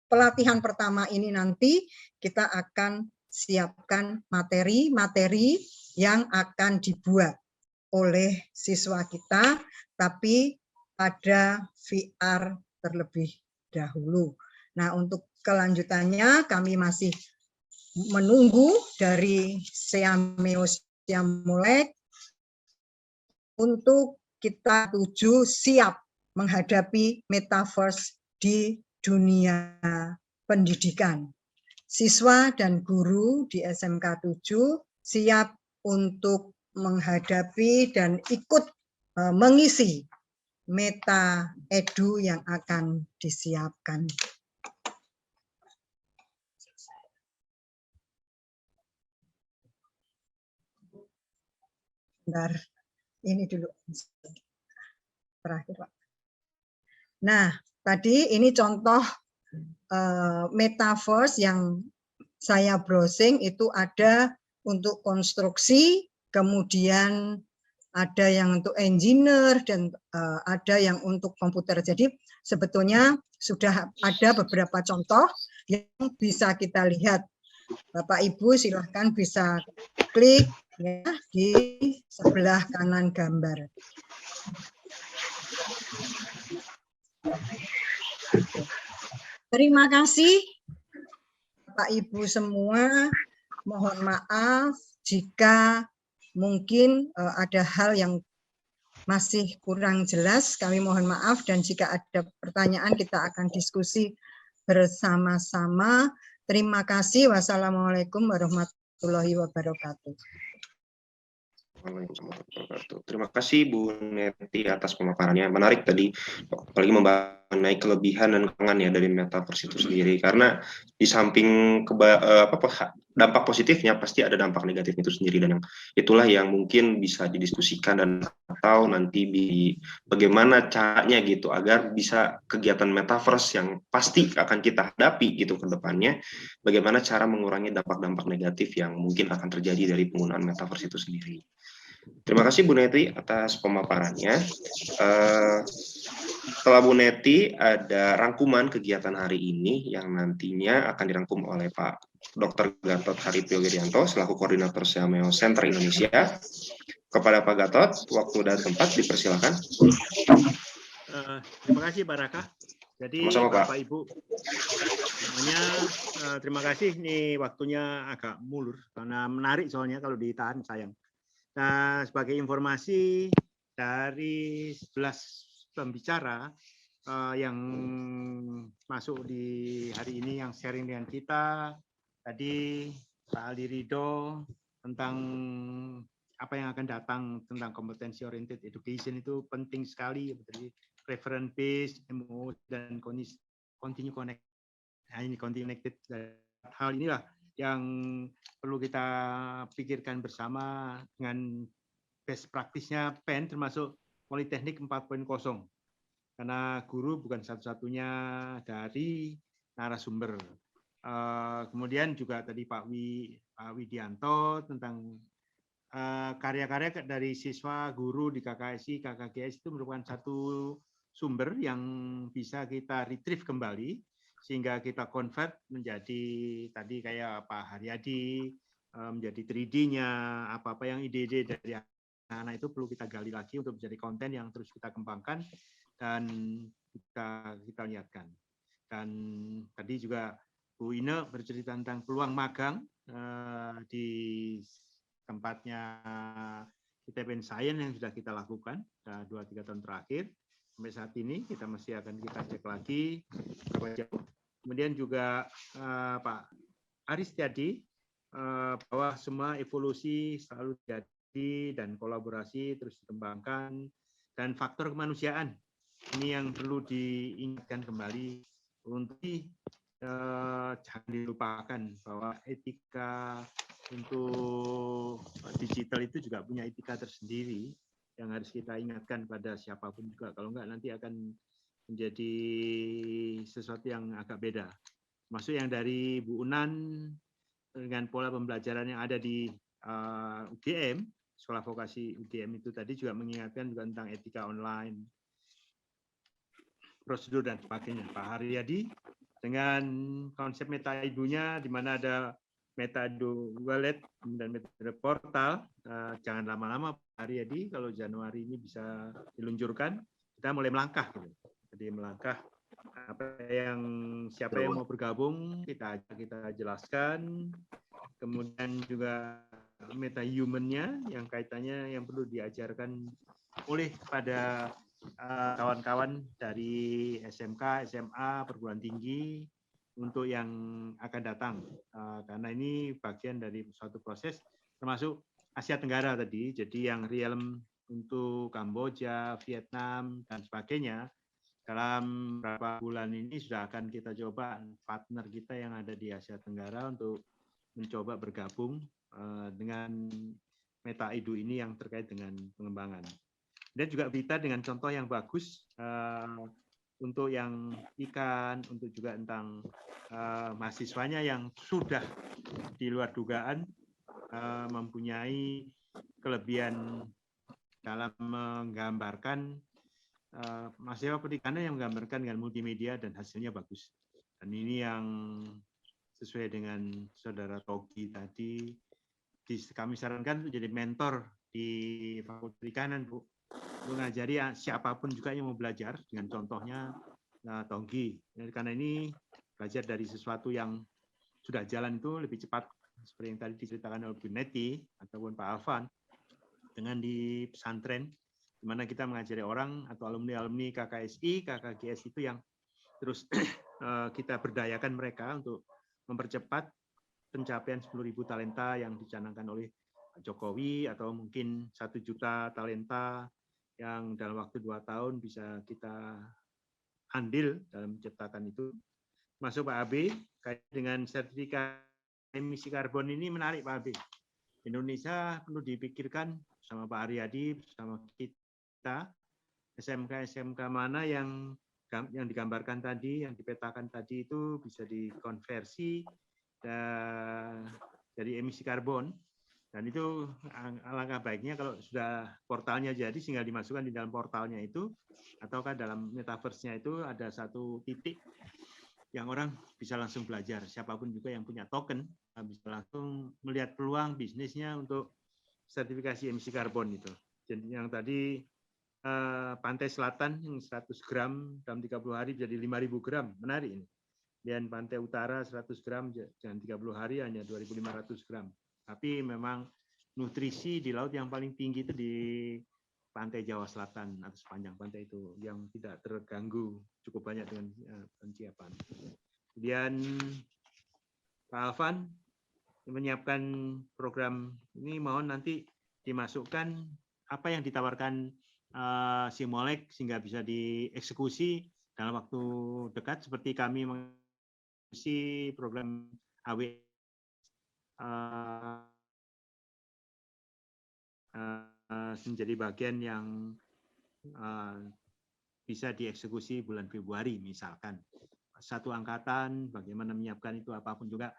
pelatihan pertama ini nanti kita akan siapkan materi-materi yang akan dibuat oleh siswa kita, tapi pada VR terlebih dahulu. Nah, untuk kelanjutannya kami masih menunggu dari Seameo Siamulek untuk kita tuju siap menghadapi metaverse di dunia pendidikan. Siswa dan guru di SMK 7 siap untuk menghadapi dan ikut mengisi meta edu yang akan disiapkan. Bentar, ini dulu terakhir, Pak. Nah, tadi ini contoh metaverse yang saya browsing itu ada untuk konstruksi, kemudian ada yang untuk engineer, dan ada yang untuk komputer. Jadi sebetulnya sudah ada beberapa contoh yang bisa kita lihat. Bapak Ibu silahkan bisa klik ya di sebelah kanan gambar. Terima kasih Bapak Ibu semua. Mohon maaf jika mungkin ada hal yang masih kurang jelas. Kami mohon maaf, dan jika ada pertanyaan kita akan diskusi bersama-sama. Terima kasih. Wassalamualaikum warahmatullahi wabarakatuh. Terima kasih Bu Neti atas pemaparannya. Menarik tadi, apalagi mengenai kelebihan dan kekurangan ya dari metaverse itu sendiri. Karena di samping dampak positifnya pasti ada dampak negatifnya itu sendiri, dan itulah yang mungkin bisa didiskusikan dan atau nanti bagaimana caranya gitu agar bisa kegiatan metaverse yang pasti akan kita hadapi gitu ke depannya, bagaimana cara mengurangi dampak-dampak negatif yang mungkin akan terjadi dari penggunaan metaverse itu sendiri. Terima kasih Bu Neti atas pemaparannya. Setelah Bu Neti ada rangkuman kegiatan hari ini yang nantinya akan dirangkum oleh Pak Dr. Gatot Haripyo Wirianto selaku Koordinator Seameo Center Indonesia. Kepada Pak Gatot, waktu dan tempat dipersilakan. Terima kasih Pak Raka. Jadi Sama-sama, Bapak Ibu, semuanya terima kasih. Ini waktunya agak mulur karena menarik soalnya kalau ditahan sayang. Nah, sebagai informasi dari 11 pembicara yang masuk di hari ini yang sharing dengan kita, tadi Pak Aldi Ridho tentang apa yang akan datang tentang competency oriented education itu penting sekali, seperti reference based, MO, dan continue connect. Nah, ini connected. Hal inilah yang perlu kita pikirkan bersama dengan best practice-nya PEN termasuk Politeknik 4.0. Karena guru bukan satu-satunya dari narasumber. Kemudian juga tadi Pak Widianto tentang karya-karya dari siswa guru di KKSI, KKGS itu merupakan satu sumber yang bisa kita retrieve kembali sehingga kita convert menjadi tadi kayak Pak Haryadi, menjadi 3D-nya, apa-apa yang ide-ide dari anak-anak itu perlu kita gali lagi untuk menjadi konten yang terus kita kembangkan dan kita lihatkan. Dan tadi juga Bu Ine bercerita tentang peluang magang di tempatnya ITB Science yang sudah kita lakukan 2-3 tahun terakhir. Sampai saat ini kita masih akan cek lagi berapa jauh. Kemudian juga Pak Aris tadi bahwa semua evolusi selalu terjadi dan kolaborasi terus dikembangkan, dan faktor kemanusiaan ini yang perlu diingatkan kembali untuk jangan dilupakan bahwa etika untuk digital itu juga punya etika tersendiri yang harus kita ingatkan pada siapapun juga. Kalau enggak nanti akan menjadi sesuatu yang agak beda. Masuk yang dari Bu Unan dengan pola pembelajaran yang ada di UGM, Sekolah Vokasi UGM itu tadi juga mengingatkan juga tentang etika online, prosedur dan sebagainya. Pak Haryadi dengan konsep meta ibunya di mana ada metode wallet dan metode portal, jangan lama-lama Pak Haryadi, kalau Januari ini bisa diluncurkan, kita mulai melangkah gitu. Jadi melangkah siapa yang mau bergabung kita jelaskan kemudian juga meta human-nya yang kaitannya yang perlu diajarkan oleh kepada kawan-kawan dari SMK, SMA, perguruan tinggi untuk yang akan datang, karena ini bagian dari suatu proses termasuk Asia Tenggara tadi, jadi yang realm untuk Kamboja, Vietnam dan sebagainya dalam beberapa bulan ini sudah akan kita coba partner kita yang ada di Asia Tenggara untuk mencoba bergabung dengan Meta Edu ini yang terkait dengan pengembangan. Dan juga Vita dengan contoh yang bagus untuk yang ikan, untuk juga tentang mahasiswanya yang sudah di luar dugaan mempunyai kelebihan dalam menggambarkan mahasiswa perikanan yang menggambarkan dengan multimedia dan hasilnya bagus. Dan ini yang sesuai dengan Saudara Togi tadi, kami sarankan untuk jadi mentor di Fakultas Perikanan, Bu. Mengajari siapapun juga yang mau belajar dengan contohnya Tonggi, karena ini belajar dari sesuatu yang sudah jalan itu lebih cepat seperti yang tadi diceritakan oleh Bu Neti ataupun Pak Alvan dengan di pesantren di mana kita mengajari orang atau alumni KKSI, KKGS itu yang terus kita berdayakan mereka untuk mempercepat pencapaian 10.000 talenta yang dicanangkan oleh Pak Jokowi atau mungkin 1 juta talenta yang dalam waktu 2 tahun bisa kita andil dalam menciptakan itu. Masuk Pak AB, kait dengan sertifikat emisi karbon ini menarik Pak AB. Indonesia perlu dipikirkan bersama Pak Aryadi, bersama kita, SMK mana yang digambarkan tadi, yang dipetakan tadi itu bisa dikonversi dari emisi karbon. Dan itu alangkah baiknya kalau sudah portalnya jadi, tinggal dimasukkan di dalam portalnya itu, ataukah dalam metaverse-nya itu ada satu titik yang orang bisa langsung belajar. Siapapun juga yang punya token, bisa langsung melihat peluang bisnisnya untuk sertifikasi emisi karbon itu. Jadi yang tadi Pantai Selatan yang 100 gram dalam 30 hari jadi 5.000 gram, menarik ini. Dan Pantai Utara 100 gram dalam 30 hari hanya 2.500 gram. Tapi memang nutrisi di laut yang paling tinggi itu di pantai Jawa Selatan atau sepanjang pantai itu yang tidak terganggu cukup banyak dengan penciapan. Kemudian Pak Alvan menyiapkan program ini, mohon nanti dimasukkan apa yang ditawarkan Simolek sehingga bisa dieksekusi dalam waktu dekat seperti kami mengisi program AW menjadi bagian yang bisa dieksekusi bulan Februari misalkan. Satu angkatan bagaimana menyiapkan itu apapun juga,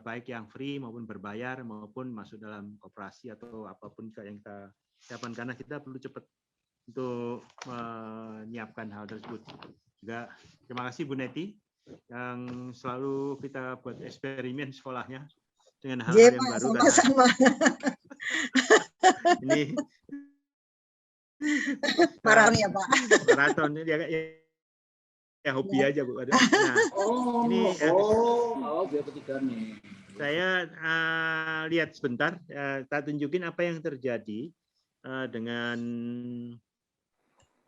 baik yang free maupun berbayar maupun masuk dalam koperasi atau apapun juga yang kita siapkan, karena kita perlu cepat untuk menyiapkan hal tersebut. Juga terima kasih Bu Neti yang selalu kita buat eksperimen sekolahnya dengan hal-hal yang baru. Sama-sama. Ini maraton ya Pak. Maraton ini ya hobi aja Bu. Nah, ini dia ketiga nih. Saya lihat sebentar, tak tunjukin apa yang terjadi dengan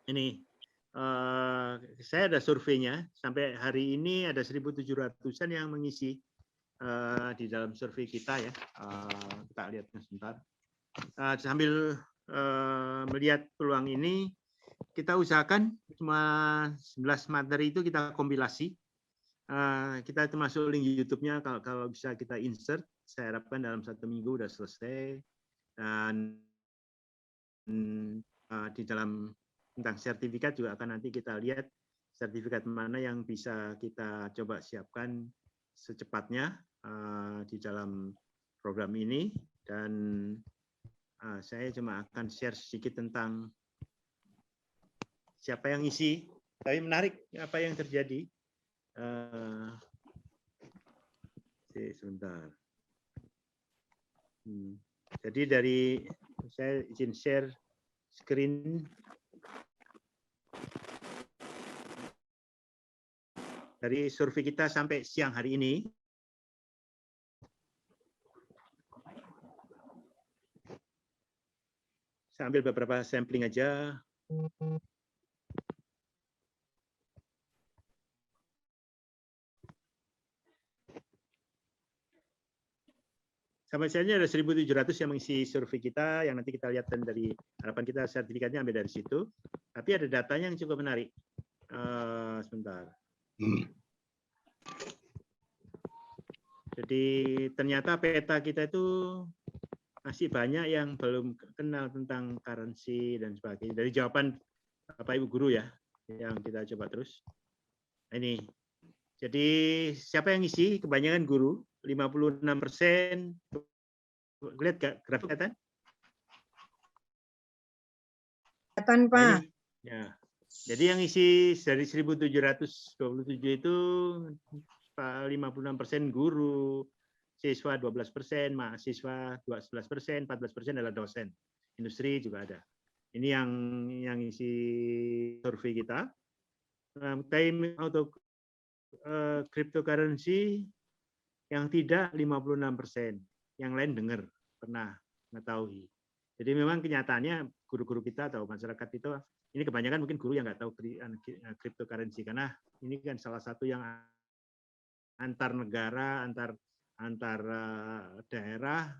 ini. Saya ada surveinya sampai hari ini ada 1.700-an yang mengisi di dalam survei kita ya. Kita lihat sebentar. Sambil melihat peluang ini, kita usahakan cuma 11 materi itu kita kompilasi. Kita termasuk link YouTube-nya kalau bisa kita insert. Saya harapkan dalam 1 minggu udah selesai. Dan di dalam tentang sertifikat juga akan nanti kita lihat sertifikat mana yang bisa kita coba siapkan secepatnya di dalam program ini. Dan saya cuma akan share sedikit tentang siapa yang isi. Tapi menarik apa yang terjadi. Sebentar. Jadi dari saya izin share screen dari survei kita sampai siang hari ini. Saya ambil beberapa sampling aja. Sampai saat ini ada 1.700 yang mengisi survei kita, yang nanti kita lihat dari harapan kita sertifikatnya ambil dari situ. Tapi ada datanya yang cukup menarik. Sebentar. Jadi ternyata peta kita itu masih banyak yang belum kenal tentang currency dan sebagainya. Dari jawaban Bapak Ibu Guru ya, yang kita coba terus. Ini. Jadi siapa yang ngisi? Kebanyakan guru, 56%. Lihat gak grafik kelihatan? Kelihatan, Pak. Ya. Jadi yang isi dari 1.727 itu 56% guru, siswa 12%, mahasiswa 11%, 14% adalah dosen. Industri juga ada. Ini yang isi survei kita. Time untuk cryptocurrency yang tidak 56%, yang lain dengar, pernah mengetahui. Jadi memang kenyataannya guru-guru kita atau masyarakat itu, ini kebanyakan mungkin guru yang nggak tahu cryptocurrency, karena ini kan salah satu yang antar negara, antar daerah,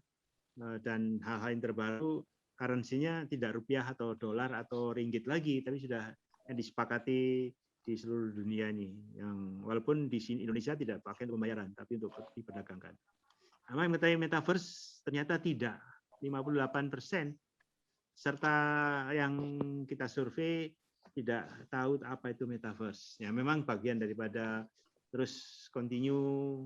dan hal-hal yang terbaru, currency-nya tidak rupiah atau dolar atau ringgit lagi, tapi sudah disepakati di seluruh dunia ini, yang walaupun di sini Indonesia tidak pakai untuk pembayaran, tapi untuk diperdagangkan. Nah, mengetahui metaverse ternyata tidak, 58%, serta yang kita survei tidak tahu apa itu metaverse. Ya, memang bagian daripada terus continue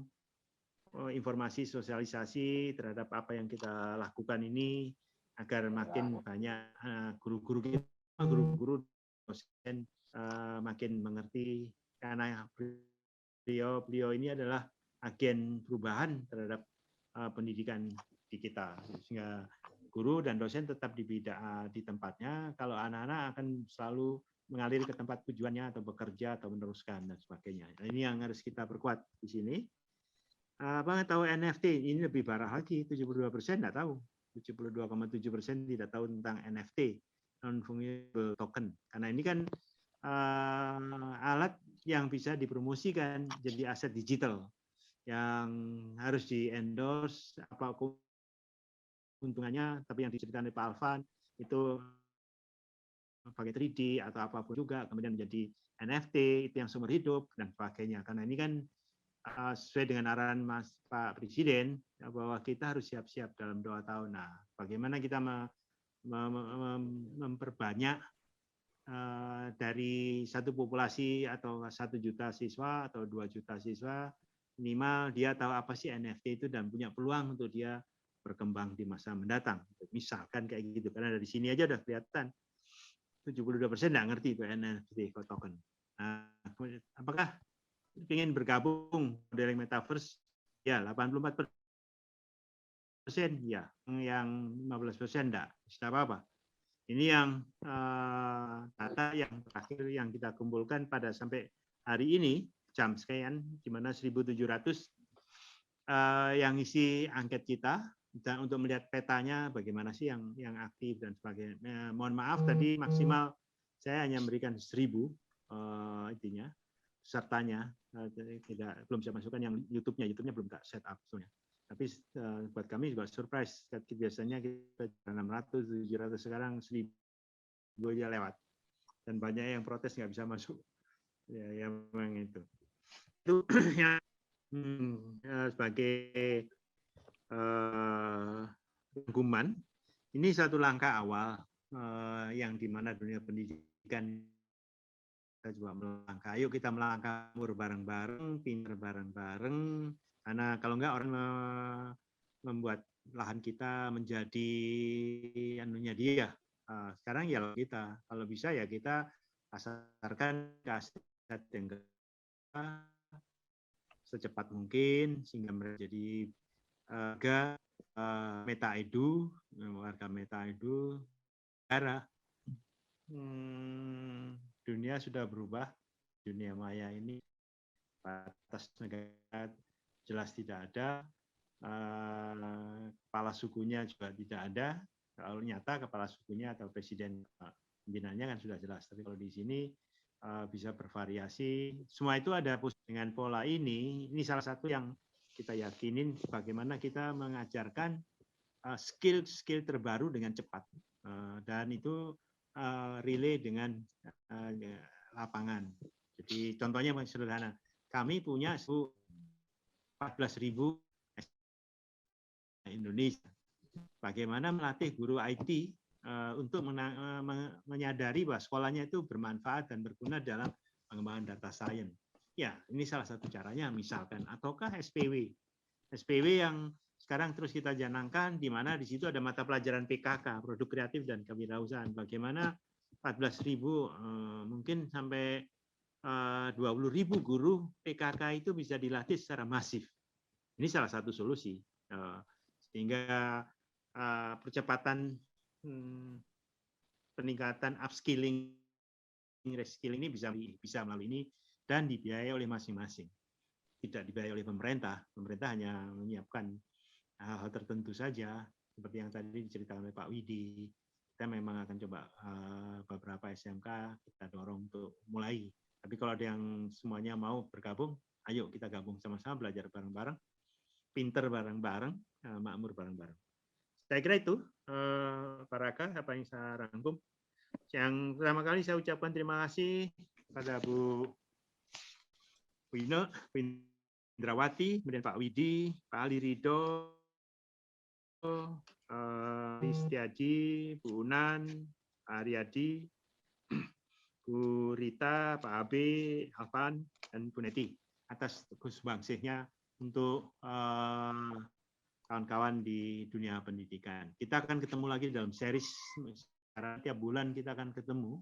informasi sosialisasi terhadap apa yang kita lakukan ini agar makin banyak guru-guru kita, guru-guru dosen makin mengerti, karena beliau ini adalah agen perubahan terhadap pendidikan di kita, sehingga guru dan dosen tetap di tempatnya, kalau anak-anak akan selalu mengalir ke tempat tujuannya atau bekerja atau meneruskan dan sebagainya. Nah, ini yang harus kita perkuat di sini. Apa tahu NFT ini lebih parah lagi, 72% tidak tahu, 72,7% tidak tahu tentang NFT, non-fungible token, karena ini kan alat yang bisa dipromosikan jadi aset digital yang harus di-endorse apa keuntungannya, tapi yang diceritakan oleh Pak Alvan itu pakai 3D atau apapun juga, kemudian menjadi NFT itu yang seumur hidup dan sebagainya. Karena ini kan sesuai dengan arahan Pak Presiden bahwa kita harus siap-siap dalam 2 tahun. Nah, bagaimana kita memperbanyak dari satu populasi atau 1 juta siswa atau 2 juta siswa, minimal dia tahu apa sih NFT itu dan punya peluang untuk dia berkembang di masa mendatang. Misalkan kayak gitu, karena dari sini aja udah kelihatan 72% nggak ngerti itu NFT token. Nah, apakah ingin bergabung modeling metaverse? Ya, 84% ya, yang 15% enggak, tidak apa-apa. Ini yang data yang terakhir yang kita kumpulkan pada sampai hari ini, jam sekian, di mana 1.700 yang isi angket kita, dan untuk melihat petanya bagaimana sih yang aktif dan sebagainya. Mohon maaf tadi maksimal saya hanya memberikan 1.000 intinya pesertanya, belum saya masukkan yang YouTube-nya belum tak set up soalnya. Tapi buat kami juga surprise, biasanya kita 600, 700, sekarang 1.000 aja lewat. Dan banyak yang protes nggak bisa masuk. Ya memang itu. Itu yang sebagai rangkuman, ini satu langkah awal yang dimana dunia pendidikan kita coba melangkah. Ayo kita melangkah bareng-bareng, pinter bareng-bareng. Karena kalau enggak orang membuat lahan kita menjadi anunya dia. Sekarang ya kita, kalau bisa ya kita pasarkan ke aset yang secepat mungkin sehingga menjadi warga Meta Edu, negara. Dunia sudah berubah, dunia maya ini batas negara jelas tidak ada, kepala sukunya juga tidak ada, Kalau nyata kepala sukunya atau presiden pimpinannya kan sudah jelas. Tapi kalau di sini bisa bervariasi. Semua itu ada dengan pola ini. Ini salah satu yang kita yakinin bagaimana kita mengajarkan skill-skill terbaru dengan cepat. Dan itu relay dengan lapangan. Jadi contohnya sederhana. Kami punya 14.000 Indonesia. Bagaimana melatih guru IT untuk menyadari bahwa sekolahnya itu bermanfaat dan berguna dalam pengembangan data science. Ya, ini salah satu caranya misalkan. Ataukah SPW. SPW yang sekarang terus kita janangkan, di mana di situ ada mata pelajaran PKK, produk kreatif dan kewirausahaan. Bagaimana 14.000 mungkin sampai 20.000 guru PKK itu bisa dilatih secara masif. Ini salah satu solusi. Sehingga percepatan peningkatan upskilling, reskilling ini bisa melalui ini dan dibiayai oleh masing-masing. Tidak dibiayai oleh pemerintah. Pemerintah hanya menyiapkan hal-hal tertentu saja, seperti yang tadi diceritakan oleh Pak Widi. Kita memang akan coba beberapa SMK kita dorong untuk mulai. Tapi kalau ada yang semuanya mau bergabung, ayo kita gabung sama-sama, belajar bareng-bareng, pinter bareng-bareng, makmur bareng-bareng. Saya kira itu, Pak Raka, apa yang saya rangkum. Yang pertama kali saya ucapkan terima kasih pada Bu Indrawati, kemudian Pak Widi, Pak Ali Ridho, Setiaji, Bu Unan, Pak Aryadi, Bu Rita, Pak Abe, Alvan, dan Bu Neti atas sumbangsihnya untuk kawan-kawan di dunia pendidikan. Kita akan ketemu lagi dalam series. Karena tiap bulan kita akan ketemu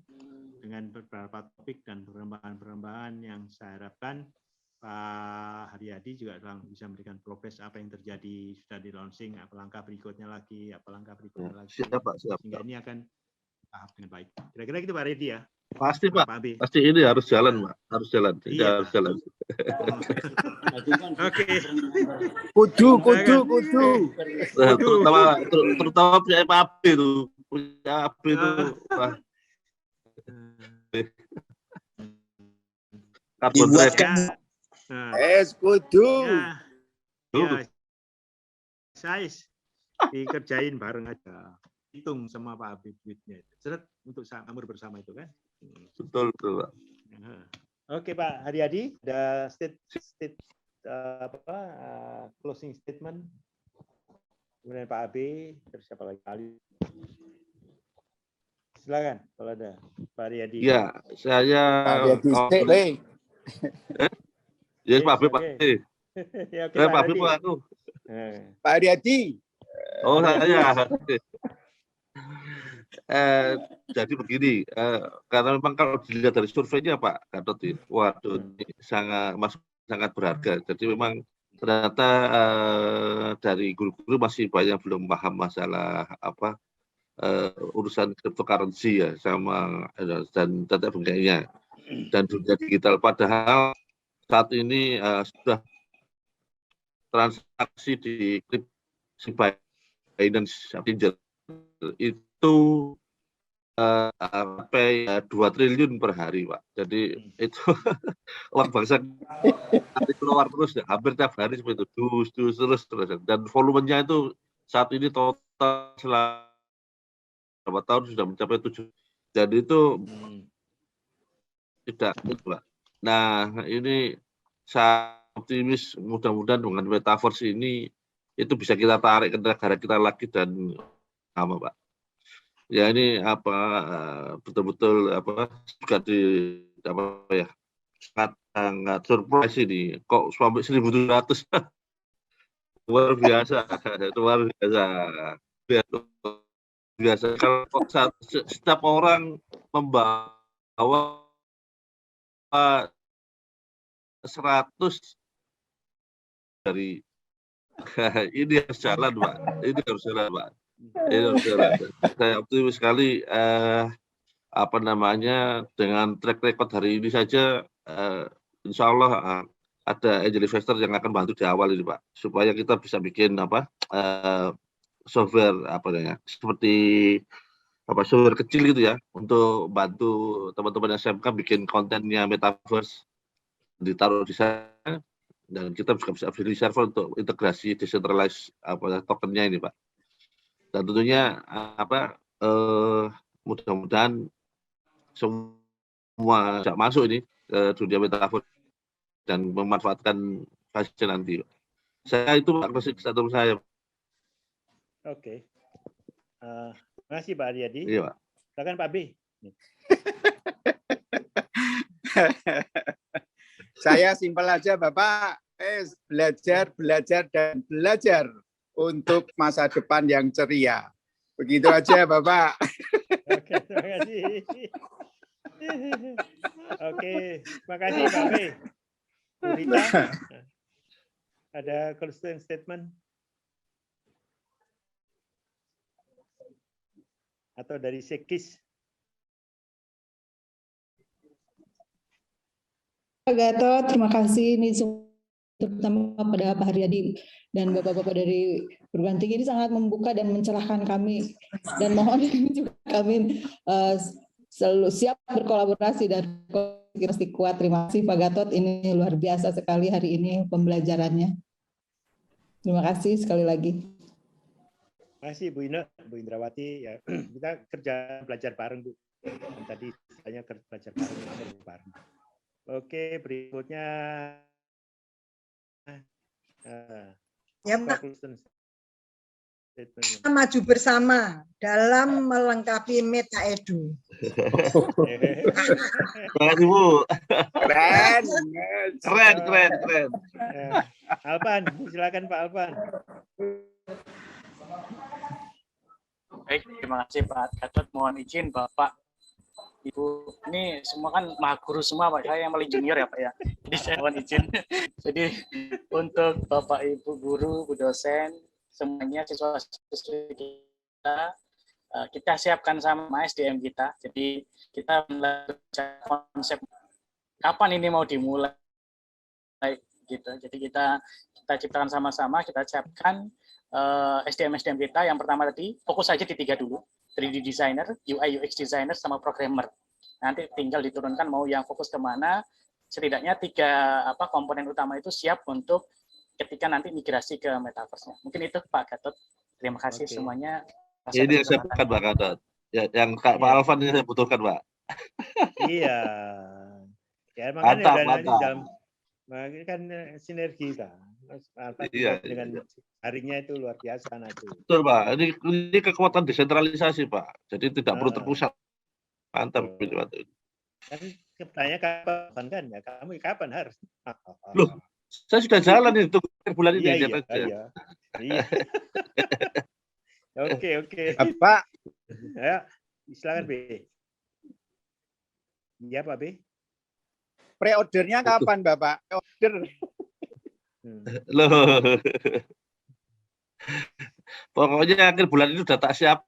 dengan beberapa topik dan perkembangan-perkembangan yang saya harapkan Pak Haryadi juga bisa memberikan progres apa yang terjadi, sudah di launching, apa langkah berikutnya lagi, apa langkah berikutnya lagi. Siap, Pak. Siap. Sehingga ini akan dengan baik. Kira-kira gitu Pak Redi ya. Pasti Pak, pasti ini harus jalan Pak, harus jalan. Iya. Harus jalan. Oke. Kudu. Nah, terutama punya Pak Abe itu, punya Abe itu. Dibuatkan. Kudu. Ya. Saya dikerjain bareng aja. Hitung sama Pak Habib duitnya itu. Seret untuk makmur bersama itu kan. Betul Pak. Oke Pak Haryadi, ada closing statement. Kemudian Pak Abe, terus siapa lagi? Silakan kalau ada Pak Haryadi. Ya, saya ya Pak Abe Pak. Pak Abe Pak aku. Pak Haryadi. Oh saya. Jadi begini, karena memang kalau dilihat dari surveinya Pak Gatot, waduh, ini sangat berharga. Jadi memang ternyata dari guru-guru masih banyak belum paham masalah urusan cryptocurrency ya sama dan data sebagainya dan dunia digital. Padahal saat ini sudah transaksi di Binance itu sampai 2 triliun per hari, Pak. Jadi itu uang bangsa keluar terus ya, hampir tiap hari seperti itu, terus. Dan volumenya itu saat ini total selama tahun sudah mencapai 7. Jadi itu tidak, Pak. Nah, ini saya optimis mudah-mudahan dengan metaverse ini itu bisa kita tarik ke negara kita lagi dan sama, Pak. Ya ini betul-betul juga sangat surprise ini kok sampai 1.700 luar biasa kalau setiap orang membawa 100 dari ini harus jalan Pak, Saya optimis sekali dengan track record hari ini saja insya Allah ada angel investor yang akan bantu di awal ini Pak, supaya kita bisa bikin software apa ya, seperti software kecil gitu ya, untuk bantu teman-teman SMK bikin kontennya metaverse, ditaruh di sana, dan kita juga bisa beli server untuk integrasi decentralized tokennya ini Pak. Dan tentunya mudah-mudahan semua bisa masuk ini ke dunia metaverse dan memanfaatkan fasilitas nanti. Saya itu Pak Presiden saya. Oke. Terima kasih Pak Aryadi. Iya Pak. Silakan Pak B. Saya simpel aja Bapak, belajar dan belajar untuk masa depan yang ceria. Begitu aja Bapak. Oke, terima kasih. Oke, terima kasih Pak B. Bu Rita, ada closing statement? Atau dari Sekis? Pak Gatot, terima kasih. Ini terutama pada Pak Haryadi dan Bapak-Bapak dari perguruan tinggi ini sangat membuka dan mencerahkan kami. Dan mohon juga kami selalu siap berkolaborasi dan pasti kuat. Terima kasih Pak Gatot, ini luar biasa sekali hari ini pembelajarannya. Terima kasih sekali lagi. Terima kasih Bu Ina, Bu Indrawati. Ya, kita kerja belajar bareng Bu. Dan tadi saya belajar bareng. Oke, berikutnya ya Pak. Kita maju bersama dalam melengkapi Meta Edu. Terima kasih Bu. Keren. Alvan, silakan Pak Alvan. Baik, terima kasih Pak Gatot. Mohon izin Bapak, Ibu, ini semua kan maha guru semua Pak. Saya yang paling junior ya Pak ya. Jadi saya mohon izin. Jadi untuk Bapak Ibu guru, Bu dosen, semuanya siswa-siswi kita siapkan sama SDM kita. Jadi kita belajar konsep kapan ini mau dimulai gitu. Jadi kita ciptakan sama-sama, kita siapkan SDM kita. Yang pertama tadi fokus saja di 3 dulu, 3D designer, UI UX designer, sama programmer. Nanti tinggal diturunkan mau yang fokus kemana. Setidaknya 3 komponen utama itu siap untuk ketika nanti migrasi ke metaverse-nya. Mungkin itu Pak Gatot. Terima kasih semuanya. Ini yang saya butuhkan Pak Gatot. Ya, yang Pak Alvan ini saya butuhkan Pak. Iya. Ya makanya dalam kan sinergi kan. Iya, dengan harinya itu luar biasa nanti. Betul Pak. Ini kekuatan desentralisasi Pak. Jadi tidak perlu terpusat. Mantap. Kan pertanyaan kapan kan ya? Kamu kapan harus? Loh, saya sudah jalan itu bulan ini. Iya. Oke. Pak. Ya, silakan B. Iya Pak B. Pre-ordernya kapan Bapak? Order. Loh. Pokoknya akhir bulan ini sudah tak siap.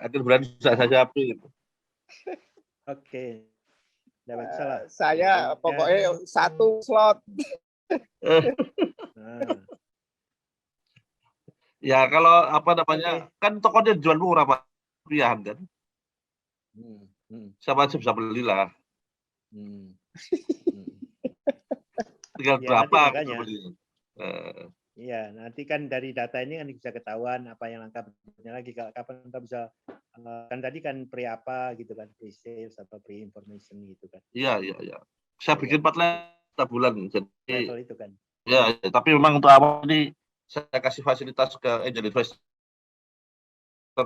Akhir bulan sudah saya siapin. Oke. Dapat salah. Saya pokoknya 1 slot. Ya kalau kan tokonya jual murah Pak, rupiahan kan. Siapa aja bisa belilah. Tinggal berapa beli. Iya, nanti kan dari data ini kan bisa ketahuan apa yang langkah berikutnya lagi. Kapan kita bisa kan tadi kan pre apa gitu kan, pre sales atau pre information gitu kan. Iya. Saya bikin 4 level bulan jadi. Level itu kan. Ya, tapi memang untuk awal ini saya kasih fasilitas ke angel investor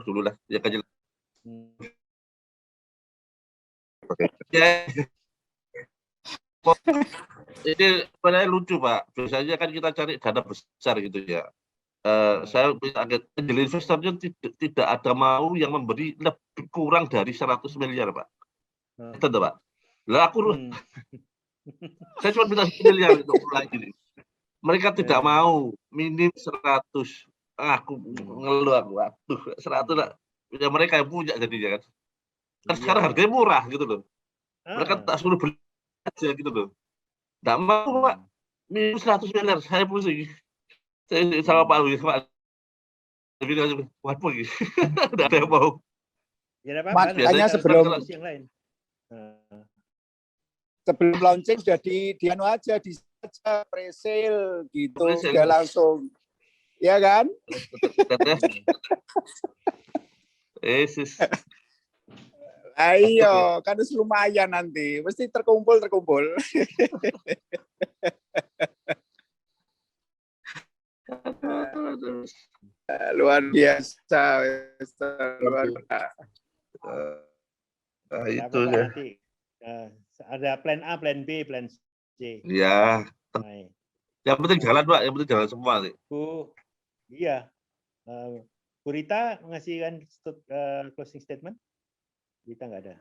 dulu lah, ya kecil. Ya. Ini sebenarnya lucu Pak. Biasanya kan kita cari dana besar gitu ya. Saya agak angel investornya tidak ada mau yang memberi lebih kurang dari 100 miliar Pak. Itu Pak. Lah aku saya cuma minta 1 miliar untuk mulai gini. Mereka tidak mau, minim 100. Aku ngeluh aku. Waduh, 100 lah. Ya mereka yang punya jadinya kan. Kan sekarang harganya murah gitu loh. Mereka tak suruh beli aja gitu loh. Tidak mau Pak. Minim 100 miliar, saya pusing. Saya sama Pak Luis, Pak Waduh, nggak ada yang mau. Ya, apa-apa. Makanya sebelum yang lain. Sebelum launching sudah dianu aja, di saja pre-sale gitu, sudah langsung, ya kan? Ayo, kan harus lumayan nanti, mesti terkumpul. Luar biasa, luar biasa. Itu ya. Ada plan A, plan B, plan C. Ya. Yang penting jalan, Pak. Yang penting jalan semua nih. Bu, iya. Bu Rita mengasihkan closing statement. Rita nggak ada.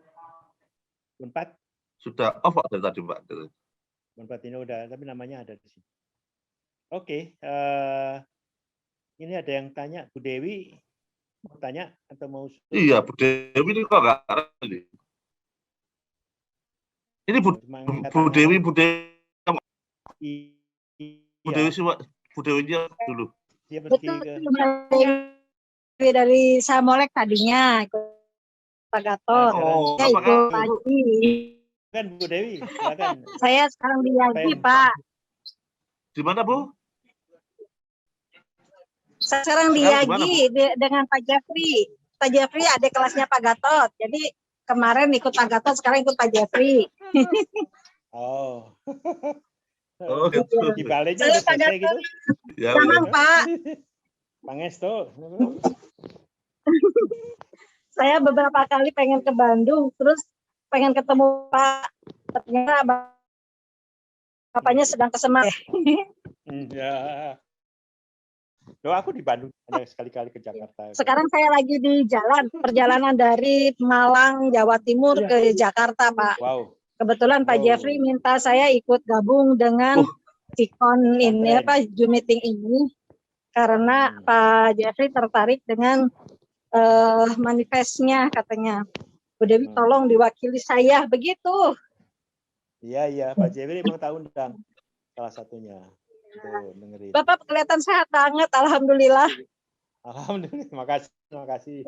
Unpad? Sudah off dari tadi, Pak. Unpad ini udah, tapi namanya ada di sini. Oke. Ini ada yang tanya, Bu Dewi mau tanya atau mau? Iya, Bu Dewi ini kok nggak ada ini. Ini Bu Dewi. Bu Dewinya dulu. Dia pergi ke dari Samolek tadinya Pak Gatot. Saya ikut lagi. Kan Bu Dewi, silakan. Saya sekarang di Yagi, Pak. Di mana, Bu? Saya sekarang di Yagi dengan Pak Jeffrey. Pak Jeffrey ada kelasnya Pak Gatot. Jadi kemarin ikut Pak Gatot, sekarang ikut Pak Jeffrey. Oh. Oh, gitu. Di balainya udah selesai gitu. Ya, Jangan, Pak. Pangestu. Saya beberapa kali pengen ke Bandung, terus pengen ketemu Pak. Ternyata bapaknya sedang ke Semarang. Ya. Loh, aku di Bandung, hanya sekali-kali ke Jakarta. Sekarang saya lagi di jalan, perjalanan dari Malang, Jawa Timur ke Jakarta, Pak. Wow. Kebetulan Pak Jeffrey minta saya ikut gabung dengan Vicon ini, Zoom meeting ini, karena Pak Jeffrey tertarik dengan manifestnya, katanya. Bu Dewi tolong diwakili saya, begitu. Iya, Pak Jeffrey memang tahu undang salah satunya. Tuh, dengerin. Bapak kelihatan sehat banget, alhamdulillah. Alhamdulillah, makasih.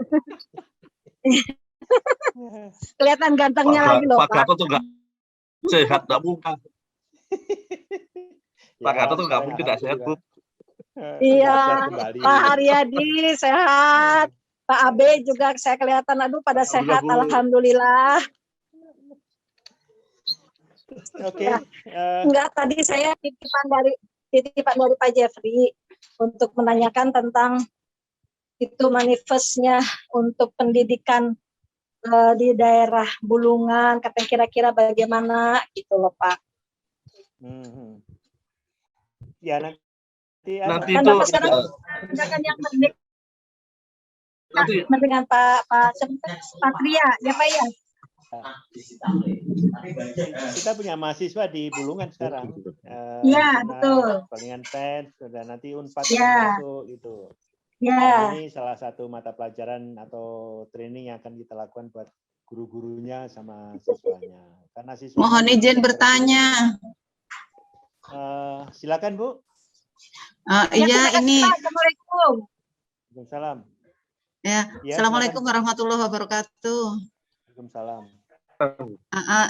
Kelihatan gantengnya lagi loh, Pak. Pak Gatot tuh nggak sehat, nggak mungkin. Pak Gatot tuh nggak mungkin nggak sehat, Bu. Iya, Pak Haryadi sehat. Pak Abe juga saya kelihatan, aduh pada sehat, alhamdulillah. Oke. Enggak, tadi saya titipan dari Pak Jeffrey untuk menanyakan tentang itu manifestnya untuk pendidikan di daerah Bulungan, katanya kira-kira bagaimana gitu loh, Pak. Ya nanti kan Bapak sekarang tindakan yang dengan Pak Patria, ya Pak ya. Kita punya mahasiswa di Bulungan sekarang. Iya, betul. Palingan pen, sudah nanti Unpad masuk gitu. Ya. Ini salah satu mata pelajaran atau training yang akan kita lakukan buat guru-gurunya sama siswanya. Karena siswa. Mohon izin bertanya. Silakan, Bu. Iya, ini. Assalamualaikum. Waalaikumsalam. Ya, Assalamualaikum warahmatullahi wabarakatuh. Waalaikumsalam.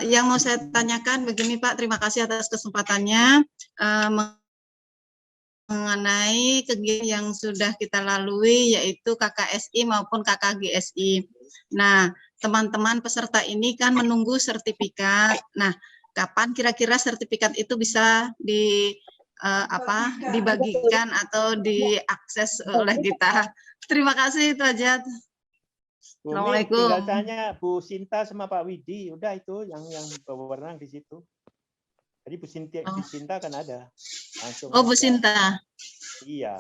Yang mau saya tanyakan begini Pak, terima kasih atas kesempatannya mengenai kegiatan yang sudah kita lalui yaitu KKSI maupun KKGSI. Nah, teman-teman peserta ini kan menunggu sertifikat. Nah, kapan kira-kira sertifikat itu bisa dibagikan atau diakses oleh kita? Terima kasih, itu aja. Assalamualaikum. Tinggal tanya Bu Sinta sama Pak Widi, udah itu yang berwenang di situ. Jadi Bu Sinta kan ada. Langsung. Oh, Bu Sinta. Iya.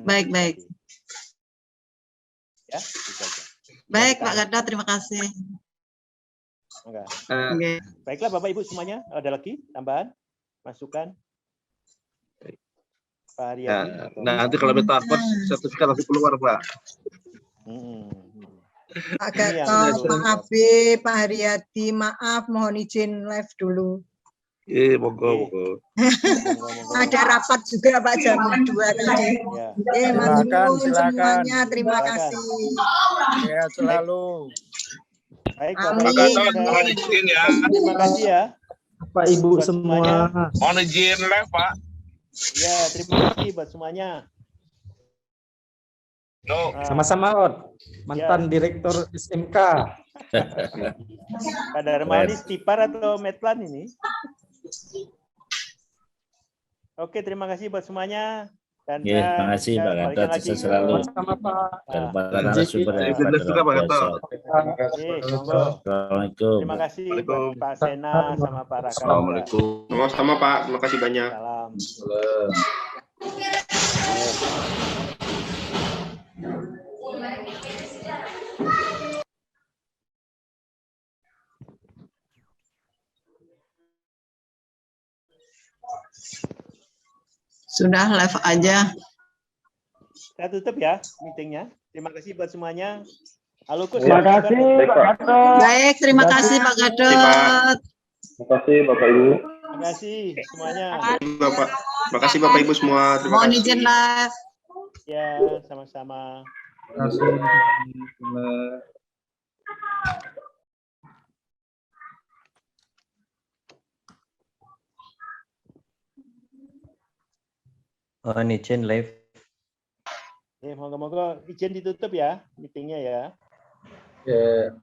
Baik. Ya, itu aja. Baik, Pak Gatot, terima kasih. Okay. Baiklah Bapak Ibu semuanya, ada lagi tambahan, masukan? Pak Haryadi. Nanti kalau metaverse sertifikat langsung keluar, Pak. Pak Gatot, Pak Abe, Pak Haryadi, maaf mohon izin live dulu. Monggo. Ada rapat juga Pak jam 2 tadi. Mas Silakan. semuanya, terima kasih. Sehat selalu. Baik, Bapak izin ya. Terima kasih ya. Bapak Ibu semua. Mohon izin live, Pak. Ya, terima kasih buat semuanya. Sama-sama, Ot. Mantan Direktur SMK. Pak Darmani Stipar atau Medplan ini? Oke, terima kasih buat semuanya. Dan terima kasih Pak Gatot, sukses selalu. Sama Pak. Dan para narasumber yang pada luar biasa. Assalamualaikum. Terima kasih Pak Sena sama Pak Raka. Assalamualaikum. Sama-sama Pak, terima kasih banyak. Salam. Sudah live aja. Saya tutup ya meetingnya. Terima kasih buat semuanya. Halo, terima kasih Pak Gatot. Baik, terima kasih Pak Gatot. Terima kasih Bapak Ibu. Terima kasih semuanya. Bapak. Terima kasih Bapak Ibu semua. Terima Mohon kasih. izin live. Ya, sama-sama. Terima kasih. Mohon izin live. Moga-moga izin ditutup ya meetingnya ya. Ya.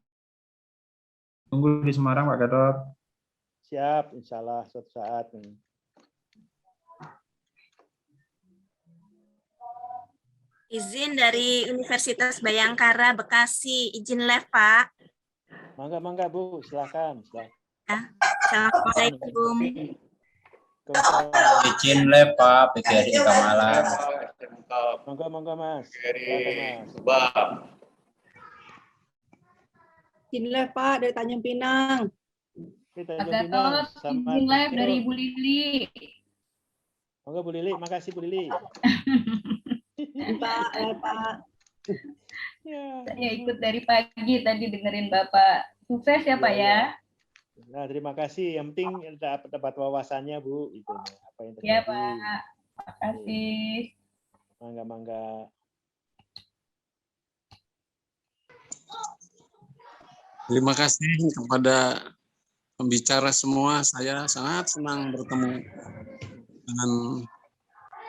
Tunggu di Semarang Pak Gatot. Siap, insya Allah suatu saat. Izin dari Universitas Bayangkara Bekasi, izin live Pak. Mangga Bu, silakan. Assalamualaikum. Izin live Pak, PGRI Kamalan. Monggo Mas. Izin live Pak dari Tanjung Pinang. Pak Gatot, izin live dari Ibu Lili. Monggo Bu Lili, makasih Bu Lili. Pak. Saya ikut dari pagi tadi dengerin Bapak. Sukses ya Pak ya. Nah, terima kasih. Yang penting dapat wawasannya Bu. Itu apa yang terjadi. Ya Pak. Terima kasih. Mangga. Terima kasih kepada pembicara semua. Saya sangat senang bertemu dengan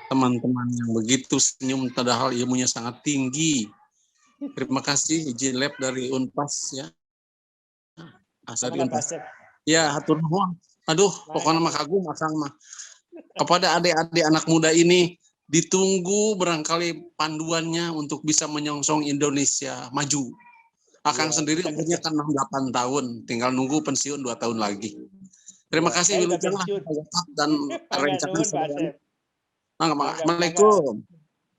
teman-teman yang begitu senyum, padahal ilmunya sangat tinggi. Terima kasih izin lab dari Unpas ya. Asal Unpas. Ya, hatur nuhun. Aduh, pokoknya mah kagum akang mah. Kepada adik-adik anak muda ini ditunggu barangkali panduannya untuk bisa menyongsong Indonesia maju. Akang sendiri umurnya kan 68 tahun, tinggal nunggu pensiun 2 tahun lagi. Terima kasih Wilujeng dan rencana semuanya. Assalamualaikum.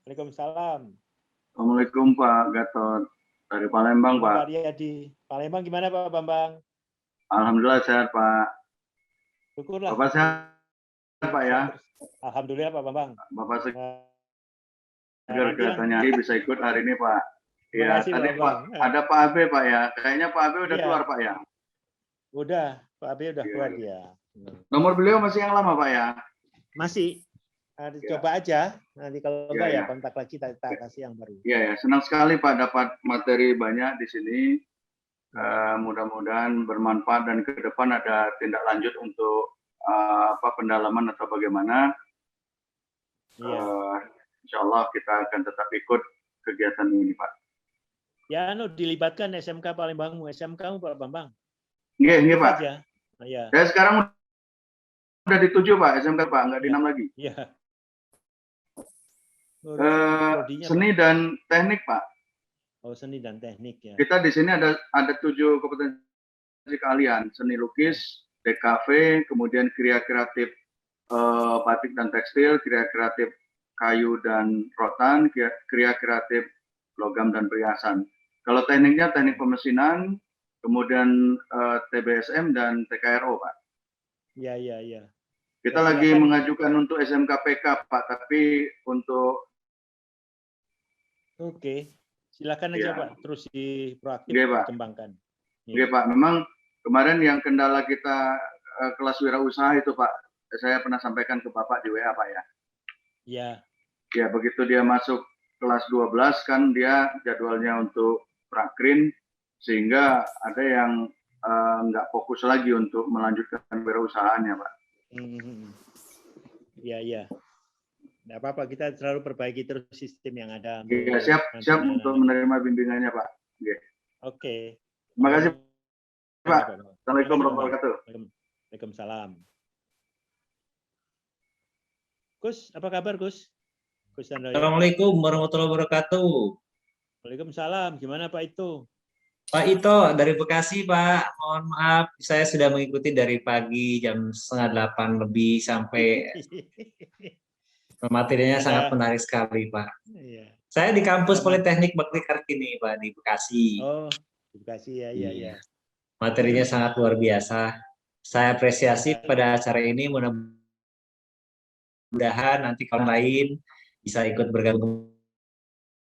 Waalaikumsalam. Assalamualaikum Pak Gatot. Dari Palembang Pak. Di Palembang gimana Pak Bambang? Alhamdulillah sehat Pak. Syukurlah. Bapak sehat Pak ya. Alhamdulillah Pak Bambang. Bapak segar kelihatannya bisa ikut hari ini Pak. Iya, tadi Pak ada Pak Abe Pak ya. Kayaknya Pak Abe udah keluar Pak ya. Udah, Pak Abe udah keluar ya. Nomor beliau masih yang lama Pak ya. Masih. Coba aja. Nanti kalau enggak ya kontak lagi kita kasih yang baru. Iya ya, senang sekali Pak dapat materi banyak di sini. Mudah-mudahan bermanfaat dan ke depan ada tindak lanjut untuk pendalaman atau bagaimana. Insya Allah kita akan tetap ikut kegiatan ini Pak. Ya, dilibatkan SMK Palembangmu, SMK Pak Bambang. Iya Pak. Ya. Saya sekarang udah dituju Pak, SMK Pak, nggak di 6 lagi. Iya. Seni dan teknik Pak. Oh, seni dan teknik ya. Kita di sini ada 7 kompetensi keahlian, seni lukis, DKV, kemudian kriya kreatif batik dan tekstil, kriya kreatif kayu dan rotan, kriya kreatif logam dan perhiasan. Kalau tekniknya teknik pemesinan, kemudian TBSM dan TKRO Pak. Iya. Kita lagi mengajukan untuk SMKPK Pak, tapi untuk silakan aja Pak, terus proaktif Pak. dikembangkan. Oke Pak, memang kemarin yang kendala kita kelas wirausaha itu Pak. Saya pernah sampaikan ke Bapak di WA Pak ya. Ya. Ya, begitu dia masuk kelas 12 kan dia jadwalnya untuk prakrin, sehingga ada yang nggak fokus lagi untuk melanjutkan wirausahaannya Pak. Ya, ya. Nggak apa-apa, kita selalu perbaiki terus sistem yang ada. Ya, siap untuk menerima bimbingannya Pak. Oke. Terima kasih Pak. Assalamualaikum warahmatullahi wabarakatuh. Waalaikumsalam. Gus, apa kabar Gus? Gus Chandra. Assalamualaikum warahmatullahi wabarakatuh. Waalaikumsalam. Gimana Pak itu? Pak Ito dari Bekasi Pak. Mohon maaf, saya sudah mengikuti dari pagi jam 7:30 lebih sampai materinya sangat menarik sekali Pak. Iya. Saya di kampus Politeknik Bakti Kartini Pak di Bekasi. Oh, di Bekasi ya, ya. Materinya sangat luar biasa. Saya apresiasi pada acara ini, mudah-mudahan nanti kawan lain bisa ikut bergabung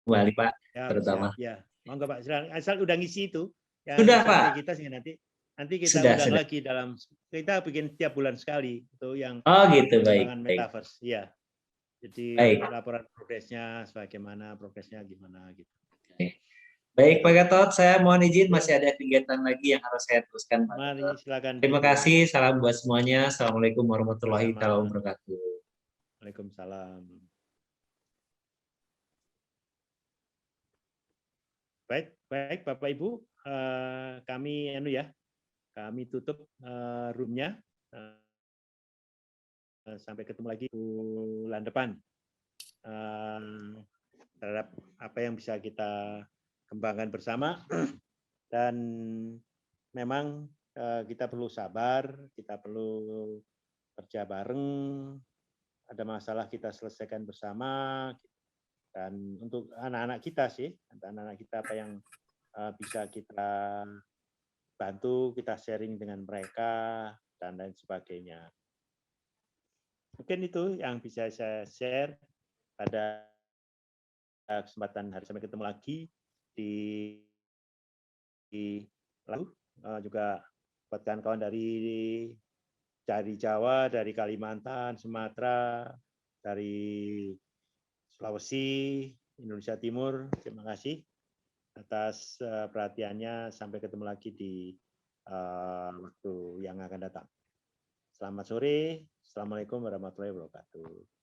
kembali Pak, terutama. Ya, monggo Pak, asal udah ngisi itu. Ya, sudah Pak. Kita nanti kita undang lagi kita bikin tiap bulan sekali itu yang. Oh gitu, baik. Metaverse, ya. Jadi laporan progresnya, bagaimana progresnya gimana gitu. Baik Pak Gatot, saya mohon izin masih ada kegiatan lagi yang harus saya teruskan Pak. Mari silakan. Terima kasih, salam buat semuanya. Assalamualaikum warahmatullahi wabarakatuh. Waalaikumsalam. Baik Bapak Ibu, kami kami tutup roomnya. Sampai ketemu lagi bulan depan terhadap apa yang bisa kita kembangkan bersama, dan memang kita perlu sabar, kita perlu kerja bareng, ada masalah kita selesaikan bersama, dan untuk anak-anak kita sih, anak-anak kita apa yang bisa kita bantu, kita sharing dengan mereka dan lain sebagainya. Mungkin itu yang bisa saya share pada kesempatan hari. Sampai ketemu lagi di lalu juga buat kawan-kawan dari Jawa, dari Kalimantan, Sumatera, dari Sulawesi, Indonesia Timur. Terima kasih atas perhatiannya. Sampai ketemu lagi di waktu yang akan datang. Selamat sore. Assalamualaikum warahmatullahi wabarakatuh.